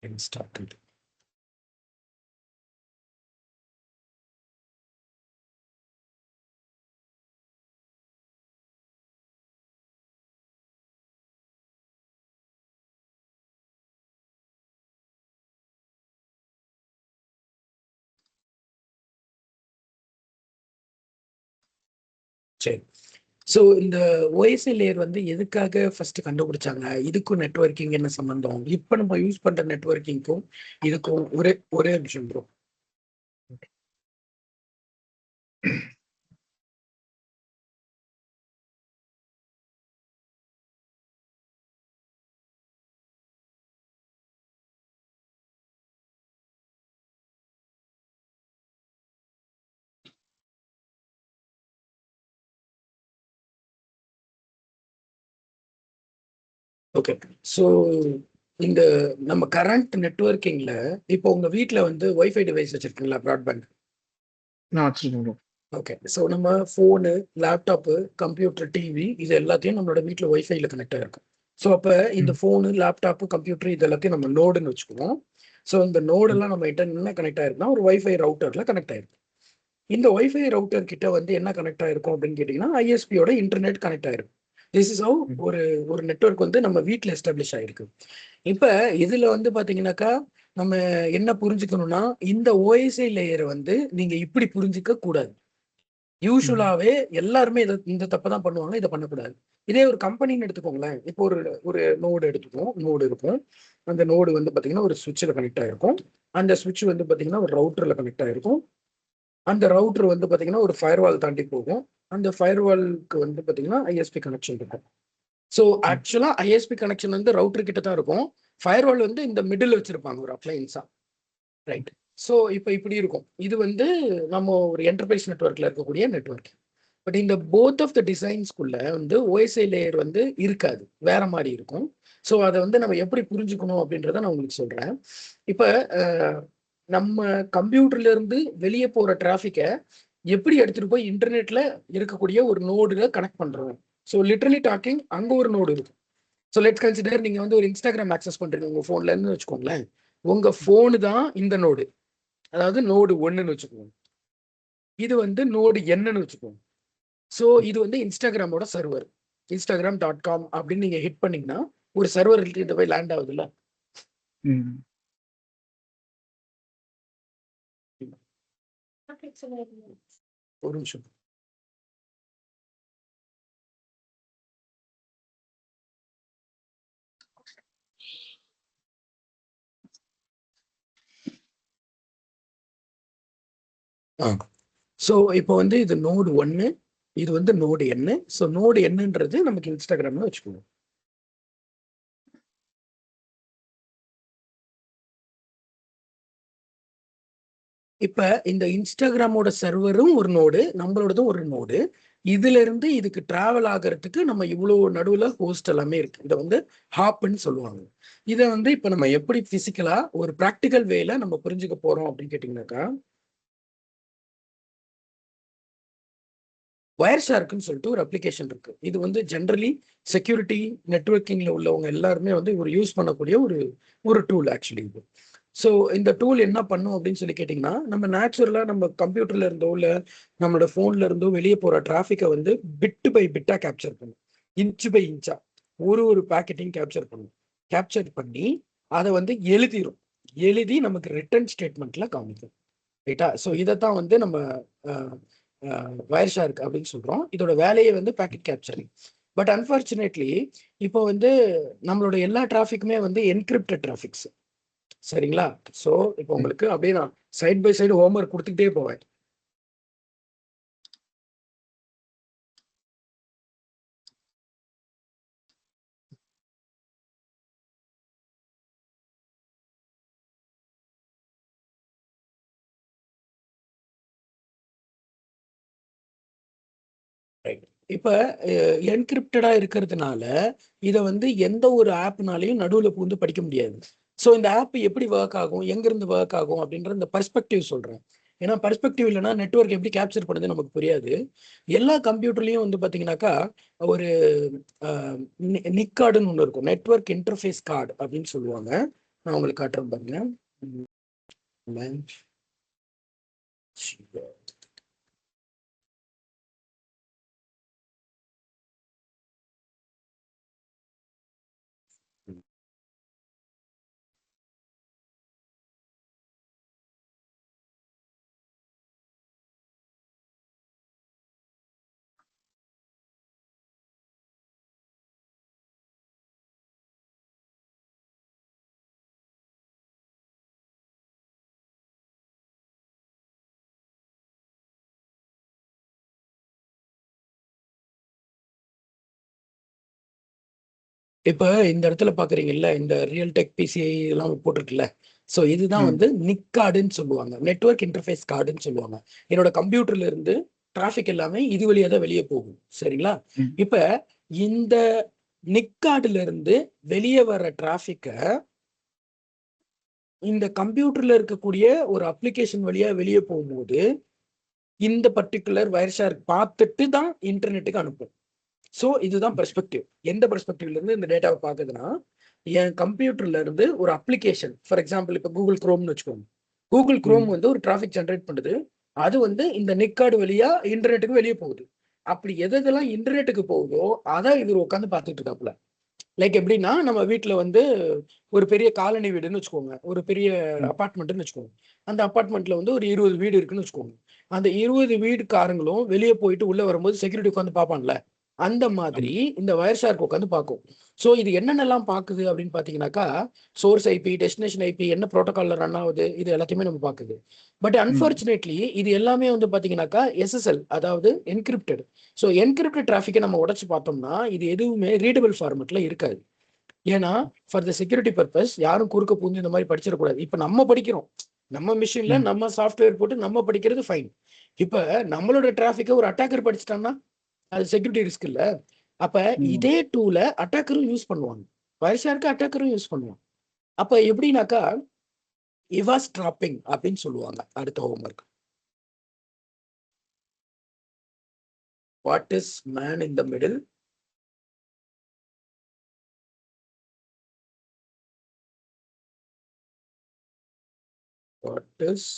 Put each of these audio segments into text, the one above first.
and started. சரி. So இந்த OSI layer வந்து எதுக்காக ஃபர்ஸ்ட் கண்டுபிடிச்சாங்க? இதுக்கும் நெட்வொர்க்கிங் என்ன சம்பந்தம்? இப்போ நம்ம யூஸ் பண்ற நெட்வொர்க்கிங்க்கும் இதுக்கும் ஒரே ஒரே விஷயம் ப்ரோ. ஓகே. ஸோ இந்த நம்ம கரண்ட் நெட்வொர்க்கிங்ல இப்போ உங்க வீட்டில் வந்து ஒய்ஃபை டிவைஸ் வச்சிருக்கீங்களா? ப்ராட்பேண்ட். நான் வச்சிருக்கேன் ப்ரோ. ஓகே. ஸோ நம்ம ஃபோனு, லேப்டாப்பு, கம்ப்யூட்டர், டிவி இது எல்லாத்தையும் நம்மளோட வீட்டில் ஒய்ஃபைல கனெக்ட் ஆகிருக்கும். ஸோ அப்போ இந்த ஃபோனு, லேப்டாப்பு, கம்ப்யூட்டர் இது எல்லாத்தையும் நம்ம நோடுன்னு வச்சுக்குவோம். ஸோ இந்த நோடெல்லாம் நம்ம என்ன கனெக்ட் ஆயிருக்குன்னா ஒரு ஒய்ஃபை ரவுட்டரில் கனெக்ட் ஆயிருக்கும். இந்த ஒய்ஃபை ரவுட்டர் கிட்ட வந்து என்ன கனெக்ட் ஆயிருக்கும் அப்படின்னு கேட்டிங்கன்னா ஐஎஸ்பியோட இன்டர்நெட் கனெக்ட் ஆயிருக்கும். திஸ் இஸ் ஹவ் ஒரு நெட்வொர்க் வந்து நம்ம வீட்டில் எஸ்டாப்ளிஷ் ஆயிருக்கு. இப்போ இதுல வந்து பாத்தீங்கன்னாக்கா நம்ம என்ன புரிஞ்சுக்கணும்னா இந்த ஓஎஸ்ஐ லேயரை வந்து நீங்க இப்படி புரிஞ்சுக்க கூடாது. யூஸ்வலாவே எல்லாருமே இந்த தப்பை தான் பண்ணுவாங்க, இதை பண்ணக்கூடாது. இதே ஒரு கம்பெனின்னு எடுத்துக்கோங்களேன். இப்போ ஒரு நோடு எடுத்துக்கோம், நோடு இருக்கும். அந்த நோடு வந்து பாத்தீங்கன்னா ஒரு சுவிட்சில் கனெக்ட் ஆயிருக்கும். அந்த சுவிட்ச் வந்து பாத்தீங்கன்னா ஒரு ரவுட்டர்ல கனெக்ட் ஆயிருக்கும். அந்த ரவுட்டர் வந்து பாத்தீங்கன்னா ஒரு ஃபயர்வால் தாண்டி போகும். அந்த ஃபயர்வாலுக்கு வந்து பாத்தீங்கன்னா ஐஎஸ்பி கனெக்ஷன் இருக்கும். ஸோ ஆக்சுவலா ஐஎஸ்பி கனெக்ஷன் வந்து ரவுட்டர் கிட்ட தான் இருக்கும். ஃபயர்வால் வந்து இந்த மிடில் வச்சிருப்பாங்க ஒரு அப்ளைன்ஸா. ரைட். ஸோ இப்போ இப்படி இருக்கும். இது வந்து நம்ம ஒரு என்டர்பிரைஸ் நெட்வொர்க்ல இருக்கக்கூடிய நெட்வொர்க். பட் இந்த போத் ஆஃப் த டிசைன்ஸ்குள்ள வந்து ஓஎஸ்ஐ லேயர் வந்து இருக்காது, வேற மாதிரி இருக்கும். ஸோ அதை வந்து நம்ம எப்படி புரிஞ்சுக்கணும் அப்படின்றத நான் உங்களுக்கு சொல்றேன். இப்போ நம்ம கம்ப்யூட்டர்ல இருந்து வெளியே போற டிராஃபிக்கை எப்படி எடுத்துட்டு போய் இன்டர்நெட்ல இருக்கக்கூடிய ஒரு நோடுல கனெக்ட் பண்றோம். ஸோ லிட்டரலி டாக்கிங் அங்க ஒரு நோடு இருக்கும். ஸோ லெட்ஸ் கன்சிடர் நீங்க வந்து ஒரு இன்ஸ்டாகிராம் ஆக்சஸ் பண்றீங்க உங்க போன்ல இருந்து வச்சுக்கோங்களேன். உங்க போனு தான் இந்த நோடு, அதாவது நோடு 1ன்னு வச்சுக்கோங்க. இது வந்து நோடு என்னன்னு வச்சுக்கோங்க. ஸோ இது வந்து இன்ஸ்டாகிராமோட சர்வர், instagram.com அப்படின்னு நீங்க ஹிட் பண்ணீங்கன்னா ஒரு சர்வர் கிட்ட போய் லேண்ட் ஆகுதுல்ல. ஒரு நிமிஷம். ஸோ இப்போ வந்து இது நோடு 1, இது வந்து நோடு என்ன. ஸோ நோடு என்னன்றது நமக்கு இன்ஸ்டாகிராம்னு வச்சுக்கோங்க. இப்ப இந்த இன்ஸ்டாகிராமோட சர்வரும் ஒரு நோடு, நம்மளோடதும் ஒரு நோடு. இதுல இருந்து இதுக்கு டிராவல் ஆகிறதுக்கு நம்ம இவ்வளவு நடுவுல ஹோஸ்ட் எல்லாமே இருக்கு. இதை வந்து ஹாப்னு சொல்லுவாங்க. இதை வந்து இப்ப நம்ம எப்படி பிசிக்கலா ஒரு ப்ராக்டிக்கல் வேல நம்ம புரிஞ்சுக்க போறோம் அப்படின்னு கேட்டீங்கன்னாக்கா, வயர் ஷார்க்குன்னு சொல்லிட்டு ஒரு அப்ளிகேஷன் இருக்கு. இது வந்து ஜென்ரலி செக்யூரிட்டி நெட்வொர்க்கிங்ல உள்ளவங்க எல்லாருமே வந்து ஒரு யூஸ் பண்ணக்கூடிய ஒரு டூல் ஆக்சுவலி இது. ஸோ இந்த டூல் என்ன பண்ணும் அப்படின்னு சொல்லி கேட்டிங்கன்னா, நம்ம நேச்சுரலாக நம்ம கம்ப்யூட்டர்ல இருந்தோ இல்லை நம்மளோட ஃபோன்ல இருந்தோ வெளியே போகிற டிராஃபிக்கை வந்து பிட்டு பை பிட்டாக கேப்சர் பண்ணும், இன்ச்சு பை இன்ச்சா ஒரு பேக்கெட்டையும் கேப்சர் பண்ணும். கேப்சர் பண்ணி அதை வந்து எழுதி நமக்கு ரிட்டர்ன் ஸ்டேட்மெண்ட்ல காமிக்கும். ரைட்டா? ஸோ இதைத்தான் வந்து நம்ம வயர் ஷார்க் அப்படின்னு சொல்றோம். இதோட வேலையை வந்து பேக்கெட் கேப்சரிங். பட் அன்பார்ச்சுனேட்லி இப்போ வந்து நம்மளோட எல்லா டிராஃபிக்குமே வந்து என்கிரிப்டட் டிராஃபிக்ஸ். சரிங்களா? ஸோ இப்போ உங்களுக்கு அப்படியே நான் சைட் பை சைடு ஹோம்ஒர்க் கொடுத்துக்கிட்டே போவேன். இப்ப என்கிரிப்டடா இருக்கிறதுனால இதை வந்து எந்த ஒரு ஆப்னாலையும் நடுவில் பூந்து படிக்க முடியாது. ஸோ இந்த ஆப் எப்படி ஒர்க் ஆகும், எங்கிருந்து ஒர்க் ஆகும் அப்படின்ற இந்த பர்ஸ்பெக்டிவ் சொல்றேன். ஏன்னா பர்ஸ்பெக்டிவ் இல்லைன்னா நெட்வொர்க் எப்படி கேப்சர் பண்ணுது நமக்கு புரியாது. எல்லா கம்ப்யூட்டர்லயும் வந்து பாத்தீங்கன்னாக்கா ஒரு நிக் கார்டுன்னு ஒன்று இருக்கும், நெட்வொர்க் இன்டர்ஃபேஸ் கார்டு அப்படின்னு சொல்லுவாங்க. நான் உங்களுக்கு காட்டுறேன் பாருங்க. Launch. இப்ப இந்த இடத்துல பாக்குறீங்கல்ல, இந்த ரியல் டெக் பிசிஐ எல்லாம் போட்டிருக்குல்ல. ஸோ இதுதான் வந்து நிக் கார்டுன்னு சொல்லுவாங்க, நெட்வொர்க் இன்டர்ஃபேஸ் கார்டுன்னு சொல்லுவாங்க. என்னோட கம்ப்யூட்டர்ல இருந்து டிராஃபிக் எல்லாமே இது வழியா தான் வெளியே போகும். சரிங்களா? இப்ப இந்த நிக் கார்டுல இருந்து வெளியே வர டிராஃபிக்கை இந்த கம்ப்யூட்டர்ல இருக்கக்கூடிய ஒரு அப்ளிகேஷன் வழியா வெளியே போகும்போது இந்த பர்டிகுலர் வயர் ஷேர் பார்த்துட்டு தான் இன்டர்நெட்டுக்கு அனுப்பும். ஸோ இதுதான் பெர்ஸ்பெக்டிவ். எந்த பெர்ஸ்பெக்டிவ்ல இருந்து இந்த டேட்டாவை பார்க்குதுன்னா, என் கம்ப்யூட்டர்ல இருந்து ஒரு அப்ளிகேஷன், ஃபார் எக்ஸாம்பிள் இப்போ கூகுள் குரோம்னு வச்சுக்கோங்க. கூகுள் குரோம் வந்து ஒரு டிராஃபிக் ஜென்ரேட் பண்ணுது. அது வந்து இந்த நிக்கார்டு வழியா இன்டர்நெட்டுக்கு வெளியே போகுது. அப்படி எதெல்லாம் இன்டர்நெட்டுக்கு போகுதோ அதை இவர் உட்காந்து பார்த்துட்டு இருக்காப்புல. லைக் எப்படின்னா, நம்ம வீட்டில் வந்து ஒரு பெரிய காலனி வீடுன்னு வச்சுக்கோங்க, ஒரு பெரிய அப்பார்ட்மெண்ட்னு வச்சுக்கோங்க. அந்த அப்பார்ட்மெண்ட்ல வந்து ஒரு 20 வீடு இருக்குன்னு வச்சுக்கோங்க. அந்த 20 வீடுக்காரங்களும் வெளியே போயிட்டு உள்ள வரும்போது செக்யூரிட்டி உட்காந்து பார்ப்பான்ல, அந்த மாதிரி இந்த வயர் ஷார்க் உட்காந்து பார்க்கும். ஸோ இது என்னென்னலாம் பார்க்குது அப்படின்னு பார்த்தீங்கன்னாக்கா, சோர்ஸ் ஐபி, டெஸ்டினேஷன் ஐபி, என்ன ப்ரோட்டோகாலில் ரன் ஆகுது, இது எல்லாத்தையுமே நம்ம பார்க்குது. பட் அன்ஃபார்ச்சுனேட்லி இது எல்லாமே வந்து பார்த்தீங்கன்னாக்கா எஸ்எஸ்எல், அதாவது என்கிரிப்டட். ஸோ என்கிரிப்டட் டிராஃபிக்கை நம்ம உடச்சு பார்த்தோம்னா இது எதுவுமே ரீடபிள் ஃபார்மெட்ல இருக்காது. ஏன்னா ஃபார் த செக்யூரிட்டி பர்பஸ் யாரும் குறுக்க பூந்து இந்த மாதிரி படிச்சிடக்கூடாது. இப்போ நம்ம படிக்கிறோம், நம்ம மிஷின்ல நம்ம சாஃப்ட்வேர் போட்டு நம்ம படிக்கிறது ஃபைன். இப்போ நம்மளோட டிராஃபிக்கை ஒரு அட்டாக்கர் படிச்சிட்டான்னா அது செக்யூரிட்டி ரிஸ்க் இல்ல. அப்ப இதே டூல அட்டாக்கரும் யூஸ் பண்ணுவாங்க, வயசாருக்கு அட்டாக்கரும் யூஸ் பண்ணுவாங்க. அப்ப எப்படின்னாக்கா இவாஸ் ட்ராப்பிங் அப்படின்னு சொல்லுவாங்க. அடுத்த homework, what is man in the middle? What is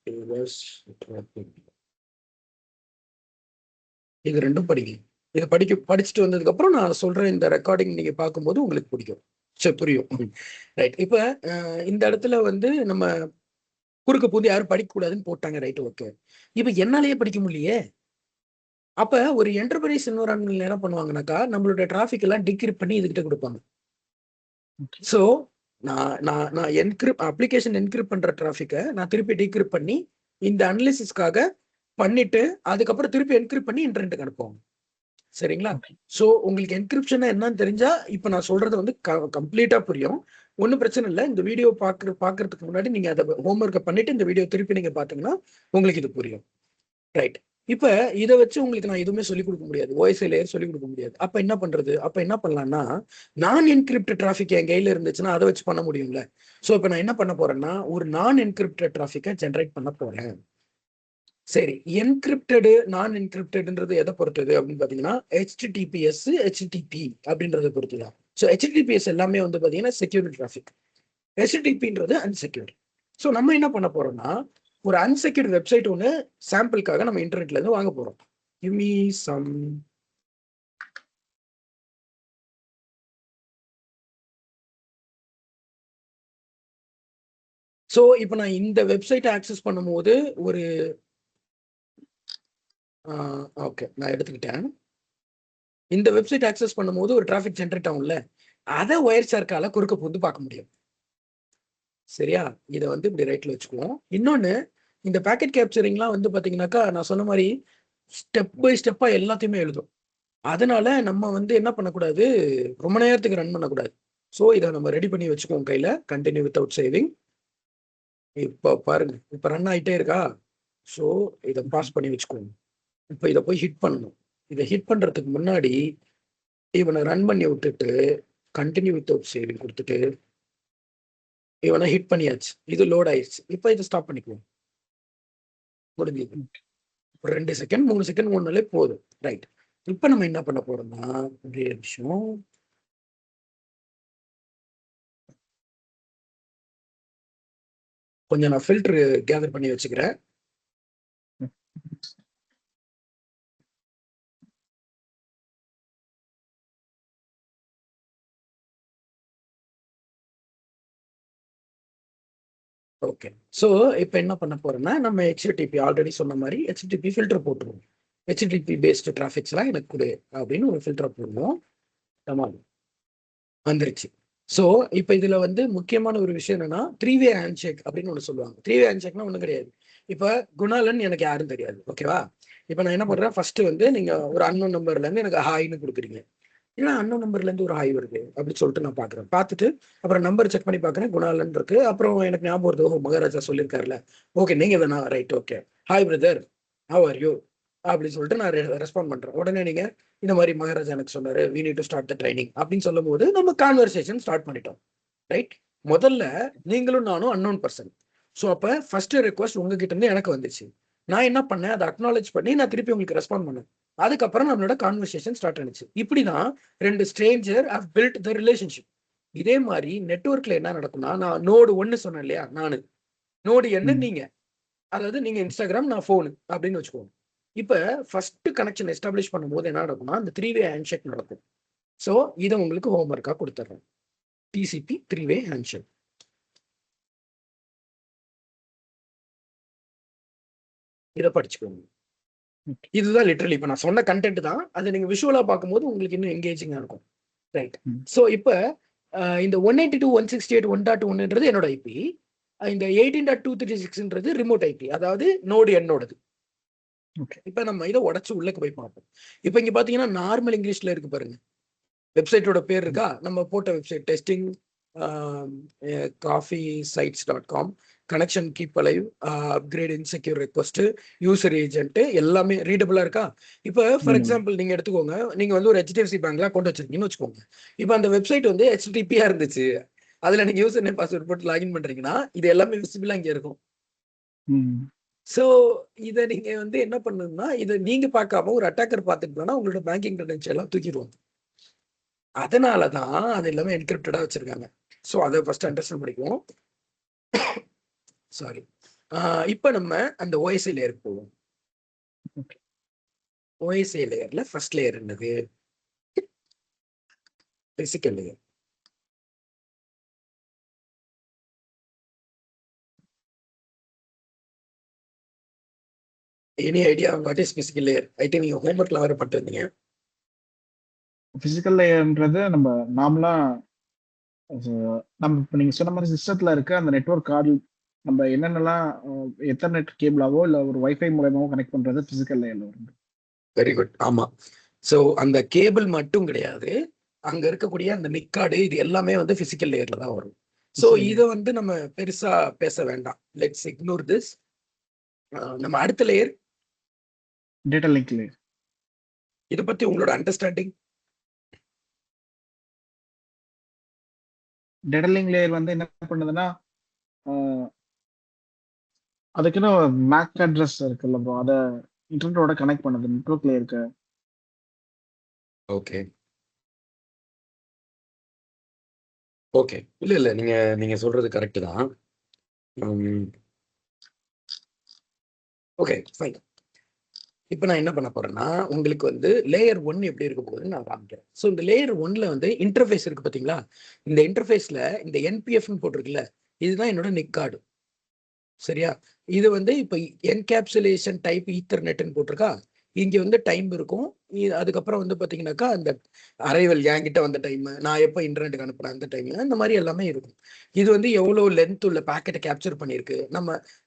eavesdropping? இது ரெண்டும் படிங்க. இதை படிச்சுட்டு வந்ததுக்கு அப்புறம் நான் சொல்றேன், இந்த ரெக்கார்டிங் நீங்க பார்க்கும்போது உங்களுக்கு பிடிக்கும், சரி புரியும். ரைட். இப்ப இந்த இடத்துல வந்து நம்ம குறுக்க பூந்து யாரும் படிக்க கூடாதுன்னு போட்டாங்க. Right, okay. இப்ப என்னாலேயே படிக்க முடியலையே. அப்ப ஒரு என்டர்பிரைஸ் என்விரான்மெண்ட்ல என்ன பண்ணுவாங்கன்னாக்கா, நம்மளோட டிராஃபிக் எல்லாம் டிகிரிப்ட் பண்ணி இதுகிட்ட கொடுப்பாங்க. ஸோ நான் அப்ளிகேஷன் என்கிரிப்ட் பண்ற டிராஃபிக்கை நான் திருப்பி டிகிரிப்ட் பண்ணி இந்த அனலிசிஸ்க்காக பண்ணிட்டு அதுக்கப்புறம் திருப்பி என்கிரிப்ட் பண்ணி இன்டர்நெட்டுக்கு அனுப்புவாங்க. சரிங்களா? ஸோ உங்களுக்கு என்கிரிப்ஷன் என்னன்னு தெரிஞ்சா இப்ப நான் சொல்றது வந்து கம்ப்ளீட்டா புரியும். ஒன்றும் பிரச்சனை இல்லை. இந்த வீடியோ பாக்குறதுக்கு முன்னாடி நீங்க அதை ஹோம்ஒர்க்கை பண்ணிட்டு இந்த வீடியோ திருப்பி நீங்க பாத்தீங்கன்னா உங்களுக்கு இது புரியும். ரைட். இப்ப இதை வச்சு உங்களுக்கு நான் எதுவுமே சொல்லிக் கொடுக்க முடியாது, ஓஎஸ்ஐ லேயர் சொல்லிக் கொடுக்க முடியாது. அப்ப என்ன பண்றது? அப்ப என்ன பண்ணலாம்னா, நான் என்கிரிப்டட் டிராஃபிக் என் கையில இருந்துச்சுன்னா அதை வச்சு பண்ண முடியும்ல. சோ இப்ப நான் என்ன பண்ண போறேன்னா, ஒரு நான் என்கிரிப்டட் டிராஃபிக்கை ஜென்ரேட் பண்ண போறேன். சரி, என்கிரிப்டடு நான் என்கிரிப்டட்ன்றது எதை பொறுத்தது அப்படின்னு பாத்தீங்கன்னா, HTTPS HTTP அப்படின்றத பொறுத்துதான். ஸோ HTTPS எல்லாமே வந்து பாத்தீங்கன்னா செக்யூர் டிராஃபிக், HTTPன்றது அன்செக்யூர். ஸோ நம்ம என்ன பண்ண போறோம்னா, ஒரு அன்செக்யூர்ட் வெப்சைட் ஒன்று சாம்பிளுக்காக நம்ம இன்டர்நெட்ல இருந்து வாங்க போறோம். Give me some. ஸோ இப்போ நான் இந்த வெப்சைட்டை ஆக்சஸ் பண்ணும்போது ஒரு ஓகே நான் எடுத்துக்கிட்டேன். இந்த வெப்சைட் ஆக்சஸ் பண்ணும்போது ஒரு டிராஃபிக் ஜென்ரேட் ஆகும்ல, அதை ஒயர் ஷார்க்கால குறுக்க புந்து பார்க்க முடியும். சரியா? இதை வந்து இப்படி ரைட்ல வச்சுக்குவோம். இன்னொன்னு, இந்த பேக்கெட் கேப்சரிங்லாம் வந்து பாத்தீங்கன்னாக்கா நான் சொன்ன மாதிரி ஸ்டெப் பை ஸ்டெப்பா எல்லாத்தையுமே எழுதும். அதனால நம்ம வந்து என்ன பண்ணக்கூடாது, ரொம்ப நேரத்துக்கு ரன் பண்ணக்கூடாது. ஸோ இதை நம்ம ரெடி பண்ணி வச்சுக்கோங்க கையில. Continue without saving. இப்போ பாருங்க, இப்போ ரன் ஆகிட்டே இருக்கா. ஸோ இதை பாஸ் பண்ணி வச்சுக்கோங்க. இப்போ இதை போய் ஹிட் பண்ணணும். இதை ஹிட் பண்றதுக்கு முன்னாடி இவனை ரன் பண்ணி விட்டுட்டு கண்டினியூ வித்தவுட் சேவிங் கொடுத்துட்டு இவனை ஹிட் பண்ணியாச்சு. இது லோட் ஆயிடுச்சு. இப்போ இதை ஸ்டாப் பண்ணிக்குவோம். முடிஞ்சது. ஒரு 2 செகண்ட் 3 செகண்ட் ஓடுனாலே போதும். ரைட். இப்போ நம்ம என்ன பண்ண போறோம்னா, ஒரே நிமிஷம். கொஞ்சம் நான் ஃபில்டர் கேதர் பண்ணி வச்சுக்கிறேன். ஓகே. ஸோ இப்போ என்ன பண்ண போறேன்னா, நம்ம ஹெச்டிடிபி ஆல்ரெடி சொன்ன மாதிரி ஹெச்டிடிபி ஃபில்டர் போட்டுருவோம். ஹெச்டிடிபி பேஸ்டு டிராஃபிக்ஸ்லாம் எனக்கு கொடு அப்படின்னு ஒரு ஃபில்டர் போடுவோம். ஆமாம், வந்துருச்சு. ஸோ இப்போ இதில் வந்து முக்கியமான ஒரு விஷயம் என்னன்னா, 3-வே ஹேண்ட்ஷேக் அப்படின்னு ஒன்று சொல்லுவாங்க. 3-வே ஹேண்ட்ஷேக்னா ஒன்றும் கிடையாது. இப்போ குணாலன் எனக்கு யாரும் தெரியாது, ஓகேவா? இப்போ நான் என்ன பண்ணுறேன், ஃபர்ஸ்ட் வந்து நீங்கள் ஒரு அன்னோன் நம்பர்லேருந்து எனக்கு ஹாய்னு கொடுக்குறீங்க. ஏன்னா அன்னோன் நம்பர்லேருந்து ஒரு ஹாய் வருது அப்படின்னு சொல்லிட்டு நான் பார்க்குறேன். பார்த்துட்டு அப்புறம் நம்பர் செக் பண்ணி பார்க்குறேன், குணாலன் இருக்கு. அப்புறம் எனக்கு ஞாபகம் வருது, ஓ மகாராஜா சொல்லியிருக்காருல்ல, ஓகே நீங்கள் தானா, right, okay, hi brother, how are you அப்படின்னு சொல்லிட்டு நான் ரெஸ்பாண்ட் பண்ணுறேன். உடனே நீங்கள் இந்த மாதிரி மகாராஜா எனக்கு சொன்னார், we need to start the training அப்படின்னு சொல்லும் போது நம்ம கான்வர்சேஷன் ஸ்டார்ட் பண்ணிட்டோம், ரைட்? முதல்ல நீங்களும் நானும் அன்னோன் பர்சன். ஸோ அப்போ ஃபர்ஸ்ட் ரெக்வஸ்ட் உங்ககிட்ட இருந்து எனக்கு வந்துச்சு. நான் என்ன பண்ணேன், அதை அக்னாலேஜ் பண்ணி நான் திருப்பி உங்களுக்கு ரெஸ்பாண்ட் பண்ணேன். அதுக்கப்புறம் நம்மளோட கான்வர்சேஷன் ஸ்டார்ட் ஆனிச்சு. இப்படிதான் ரெண்டு stranger how build the relationship. இதே மாதிரி நெட்வொர்க்ல என்ன நடக்கும்னா, நான் நோடு 1 சொன்னேன் இல்லையா, நானு நோடு என்ன நீங்க, அதாவது நீங்க இன்ஸ்டாகிராம், நான் ஃபோனு அப்படின்னு வச்சுக்கோங்க. இப்ப ஃபர்ஸ்ட் கனெக்ஷன் எஸ்டாப்ளிஷ் பண்ணும்போது என்ன நடக்கும்னா, அந்த 3-வே ஹேண்ட்ஷேக் நடக்கும். ஸோ இதை உங்களுக்கு ஹோம்ஒர்க்கா கொடுத்துட்றேன். டிசிபி 3-வே ஹேண்ட்ஷேக். இதை படிச்சுக்கோங்க. இதுதான் லிட்டரலி இப்போ நான் சொன்ன கண்டென்ட் தான். அதை நீங்க விஷுவலா பார்க்கும்போது உங்களுக்கு இன்னும் எங்கேஜிங்கா இருக்கும், ரைட்? ஸோ இப்போ இந்த 192.168.1.1ன்றது என்னோட ஐபி. இந்த 18.236ன்றது ரிமோட் ஐபி, அதாவது நோடு என்னோடது. இப்போ நம்ம இதை உடச்சு உள்ளக்கு போய் பார்ப்போம். இப்போ இங்க பாத்தீங்கன்னா நார்மல் இங்கிலீஷ்ல இருக்கு பாருங்க, வெப்சைட்டோட பேர் இருக்கா, நம்ம போட்ட website testing coffeesites.com, connection keep alive, upgrade insecure request, user agent, எல்லாமே ரீடபிளா இருக்கா? இப்போ ஃபார் எக்ஸாம்பிள் நீங்க எடுத்துக்கோங்க, நீங்க வந்து ஒரு HDFC பேங்க்ல அக்கௌண்ட் வச்சிருக்கீங்கன்னு வச்சுக்கோங்க. இப்போ அந்த வெப்சைட் வந்து HTTP-யா இருந்துச்சு, அதுல நீங்க யூசர் நேம் பாஸ்வேர்ட் போட்டு லாகின் பண்றீங்கன்னா இது எல்லாமே விசிபிளா இங்க இருக்கும். ஸோ இதை நீங்க வந்து என்ன பண்ணணும்னா, இதை நீங்க பார்க்காம ஒரு அட்டாக்கர் பார்த்துட்டு உங்களோட பேங்கிங் கிரெடென்ஷியல் எல்லாம் தூக்கிடுவாங்க. அதனால தான் அது எல்லாமே என்கிரிப்டடா வச்சிருக்காங்க. ஸோ அதை ஃபர்ஸ்ட் அண்டர்ஸ்டாண்ட் பண்ணிக்குவோம். சாரி. இப்போ நம்ம அந்த OSI லேயருக்கு போவோம். OSI லேயர்ல ஃபர்ஸ்ட் லேயர் என்னது? Physical layer. Any idea what is physical layer? ஐடி நீங்க ஹோம்ஒர்க்ல வேற பண்ணிட்டு இருந்தீங்க. பிசிக்கல் லேயர்ன்றது நம்ம நார்மலா நம்ம இப்போ நீங்க சொன்ன மாதிரி சிஸ்டத்துல இருக்க அந்த நெட்வொர்க் கார்டு நம்ம என்னென்னலாம் எத்தர்நெட் கேபிளாவோ இல்லை ஒரு வைஃபை மூலமாவோ கனெக்ட் பண்றது பிசிக்கல் லேயர்ல வரும். Very good. ஆமா. ஸோ அந்த கேபிள் மட்டும் கிடையாது, அங்க இருக்கக்கூடிய அந்த நிக்கார்டு இது எல்லாமே வந்து பிசிக்கல் லேயர்ல தான் வரும். ஸோ இதை வந்து நம்ம பெருசா பேச வேண்டாம், லெட்ஸ் இக்னோர் திஸ். நம்ம அடுத்த லேயர் டேட்டா லிங்க் லேயர். இதை பத்தி உங்களோட அண்டர்ஸ்டாண்டிங்? டேட்டா லிங்க் லேயர் வந்து என்ன பண்ணுதுன்னா, அதுக்குன்னு மேக் அட்ரஸ் இருக்குல்ல ப்ரோ, அதை இன்டர்நெட்டோட கனெக்ட் பண்ணுது நெட்வொர்க்ல இருக்க. ஓகே ஓகே, இல்ல நீங்க சொல்றது கரெக்ட் தான். Okay fine. இப்போ நான் என்ன பண்ண போறேன்னா, உங்களுக்கு வந்து லேயர் 1 எப்படி இருக்க போகுதுன்னு நான் காமிக்கிறேன். ஸோ இந்த லேயர் 1ல வந்து இன்டர்ஃபேஸ் இருக்கு பார்த்தீங்களா? இந்த இன்டர்ஃபேஸ்ல இந்த NPFன்னு போட்டிருக்குல்ல, இதுதான் என்னோட நிக் கார்டு. சரியா? இது வந்து இப்போ என்கேப்சுலேஷன் டைப் ஈத்தர்நெட்னு போட்டிருக்கா, இங்க வந்து டைம் இருக்கும். அதுக்கப்புறம் வந்து பார்த்தீங்கன்னாக்கா அந்த அரைவல் என்கிட்ட வந்த டைம், நான் எப்போ இன்டர்நெட்டுக்கு அனுப்புனேன் அந்த டைம், இந்த மாதிரி எல்லாமே இருக்கும். இது வந்து எவ்வளோ லென்த் உள்ள பேக்கெட்டை கேப்சர் பண்ணியிருக்கு,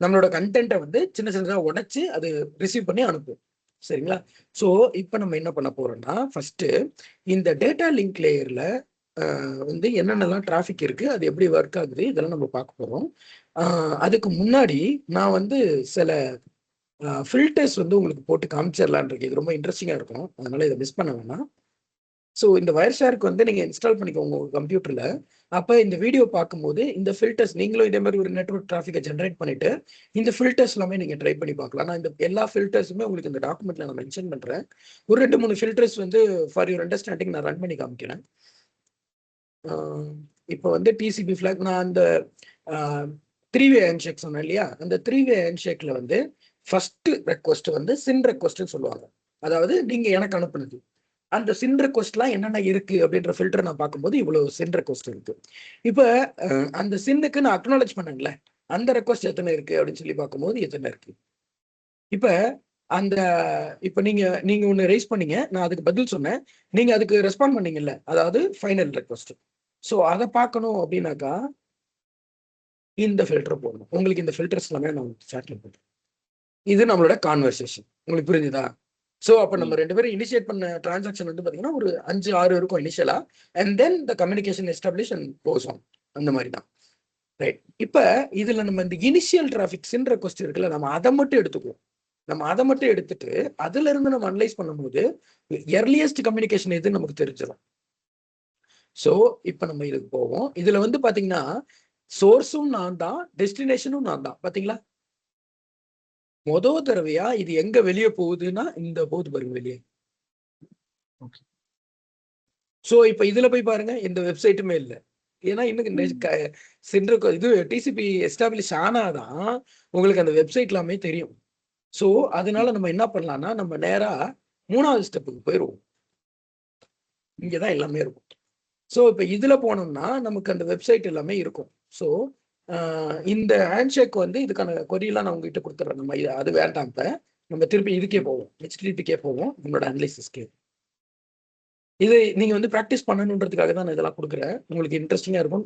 நம்மளோட கண்டென்ட்டை வந்து சின்ன சின்னதாக உடைச்சு அது ரிசீவ் பண்ணி அனுப்பும். சரிங்களா? ஸோ இப்போ நம்ம என்ன பண்ண போறோம்னா, ஃபர்ஸ்ட் இந்த டேட்டா லிங்க் லேயர்ல வந்து என்னென்னலாம் டிராஃபிக் இருக்கு, அது எப்படி ஒர்க் ஆகுது, இதெல்லாம் நம்ம பார்க்க போறோம். அதுக்கு முன்னாடி நான் வந்து சில ஃபில்டர்ஸ் வந்து உங்களுக்கு போட்டு காமிச்சிடலான் இருக்கு. இது ரொம்ப இன்ட்ரெஸ்டிங்காக இருக்கும், அதனால இதை மிஸ் பண்ண வேணாம். ஸோ இந்த வயர்ஷேருக்கு வந்து நீங்கள் இன்ஸ்டால் பண்ணிக்கோங்க உங்கள் கம்ப்யூட்டரில். அப்போ இந்த வீடியோ பார்க்கும்போது இந்த ஃபில்டர்ஸ் நீங்களும் இதே மாதிரி ஒரு நெட்வொர்க் டிராஃபிக்கை ஜென்ரேட் பண்ணிட்டு இந்த ஃபில்டர்ஸ் எல்லாமே நீங்கள் ட்ரை பண்ணி பார்க்கலாம். நான் இந்த எல்லா ஃபில்டர்ஸுமே உங்களுக்கு இந்த டாக்குமெண்ட்டில் நான் மென்ஷன் பண்ணுறேன். ஒரு 2-3 ஃபில்டர்ஸ் வந்து ஃபார் யூர் அண்டர்ஸ்டாண்டிங் நான் ரன் பண்ணி காமிக்கிறேன். இப்போ வந்து TCP ஃபிளாக் நான் அந்த 3-way ஹேண்ட்ஷேக் சொன்னேன் இல்லையா, அந்த 3-way ஹேண்ட்ஷேக்ல வந்து ஃபர்ஸ்ட் ரெக்வஸ்ட் வந்து சின் ரெக்வஸ்ட்னு சொல்லுவாங்க. அதாவது நீங்க எனக்கு அனுப்புனது அந்த சின் ரெக்வஸ்ட்லாம் என்னென்ன இருக்கு அப்படின்ற ஃபில்டர் நான் பார்க்கும்போது இவ்வளவு சின் ரெக்வஸ்ட் இருக்கு. இப்ப அந்த சின்னுக்கு நான் அக்னாலேஜ் பண்ணேன்ல, அந்த ரெக்வஸ்ட் எத்தனை இருக்கு அப்படின்னு சொல்லி பார்க்கும்போது எத்தனை இருக்கு. இப்ப அந்த இப்ப நீங்க நீங்க ஒண்ணு ரைஸ் பண்ணீங்க, நான் அதுக்கு பதில் சொன்னேன், நீங்க அதுக்கு ரெஸ்பாண்ட் பண்ணீங்கல்ல, அதாவது ஃபைனல் ரெக்வஸ்ட். ஸோ அதை பார்க்கணும் அப்படின்னாக்கா இந்த ஃபில்டர் போடணும். உங்களுக்கு இந்த ஃபில்டர்ஸ் எல்லாமே நான் சாட்ல போடுறேன். இது நம்மளோட கான்வர்சேஷன். உங்களுக்கு புரிஞ்சுதா? ஸோ அப்போ நம்ம 2 பேரும் இனிஷியேட் பண்ண டிரான்சாக்ஷன் வந்து பார்த்தீங்கன்னா ஒரு 5-6 இருக்கும் இனிஷியலா, and then the communication establish and goes on. அந்த மாதிரி தான். ரைட். இப்போ இதுல நம்ம இந்த இனிஷியல் டிராஃபிக் சின் ரெக்வஸ்ட் இருக்குல்ல, நம்ம அதை மட்டும் எடுத்துக்குவோம். நம்ம அதை மட்டும் எடுத்துட்டு அதுல இருந்து நம்ம அனலைஸ் பண்ணும்போது எர்லியஸ்ட் கம்யூனிகேஷன் எதுன்னு நமக்கு தெரிஞ்சிடும். ஸோ இப்போ நம்ம இதுக்கு போவோம். இதுல வந்து பாத்தீங்கன்னா சோர்ஸும் நான் தான், டெஸ்டினேஷனும் நான் தான். பாத்தீங்களா, தடவையா இது எங்க வெளியே போகுதுன்னா இந்த போகுது பாருங்க வெளியே. ஸோ இப்போ இதுல போய் பாருங்க, எந்த வெப்சைட்டுமே இல்லை. ஏன்னா இன்னும் இது டிசிபி எஸ்டாப்ளிஷ் ஆனாதான் உங்களுக்கு அந்த வெப்சைட் எல்லாமே தெரியும். ஸோ அதனால நம்ம என்ன பண்ணலாம்னா, நம்ம நேரா 3வது ஸ்டெப்புக்கு போயிடுவோம். இங்கதான் எல்லாமே இருக்கும். ஸோ இப்போ இதுல போனோம்னா நமக்கு அந்த வெப்சைட் எல்லாமே இருக்கும். ஸோ இந்த ஹேண்ட்ஷேக் வந்து இதுக்கான கொரியெல்லாம் நான் உங்ககிட்ட கொடுத்துட்றேன். நம்ம அது வேண்டாம். இப்போ நம்ம திருப்பி இதுக்கே போவோம், HTTPக்கே போவோம், நம்மளோட அனலைசிஸ்க்கு. இது நீங்க வந்து ப்ராக்டிஸ் பண்ணணுன்றதுக்காக தான் நான் இதெல்லாம் கொடுக்குறேன். உங்களுக்கு இன்ட்ரெஸ்டிங்கா இருக்கும்.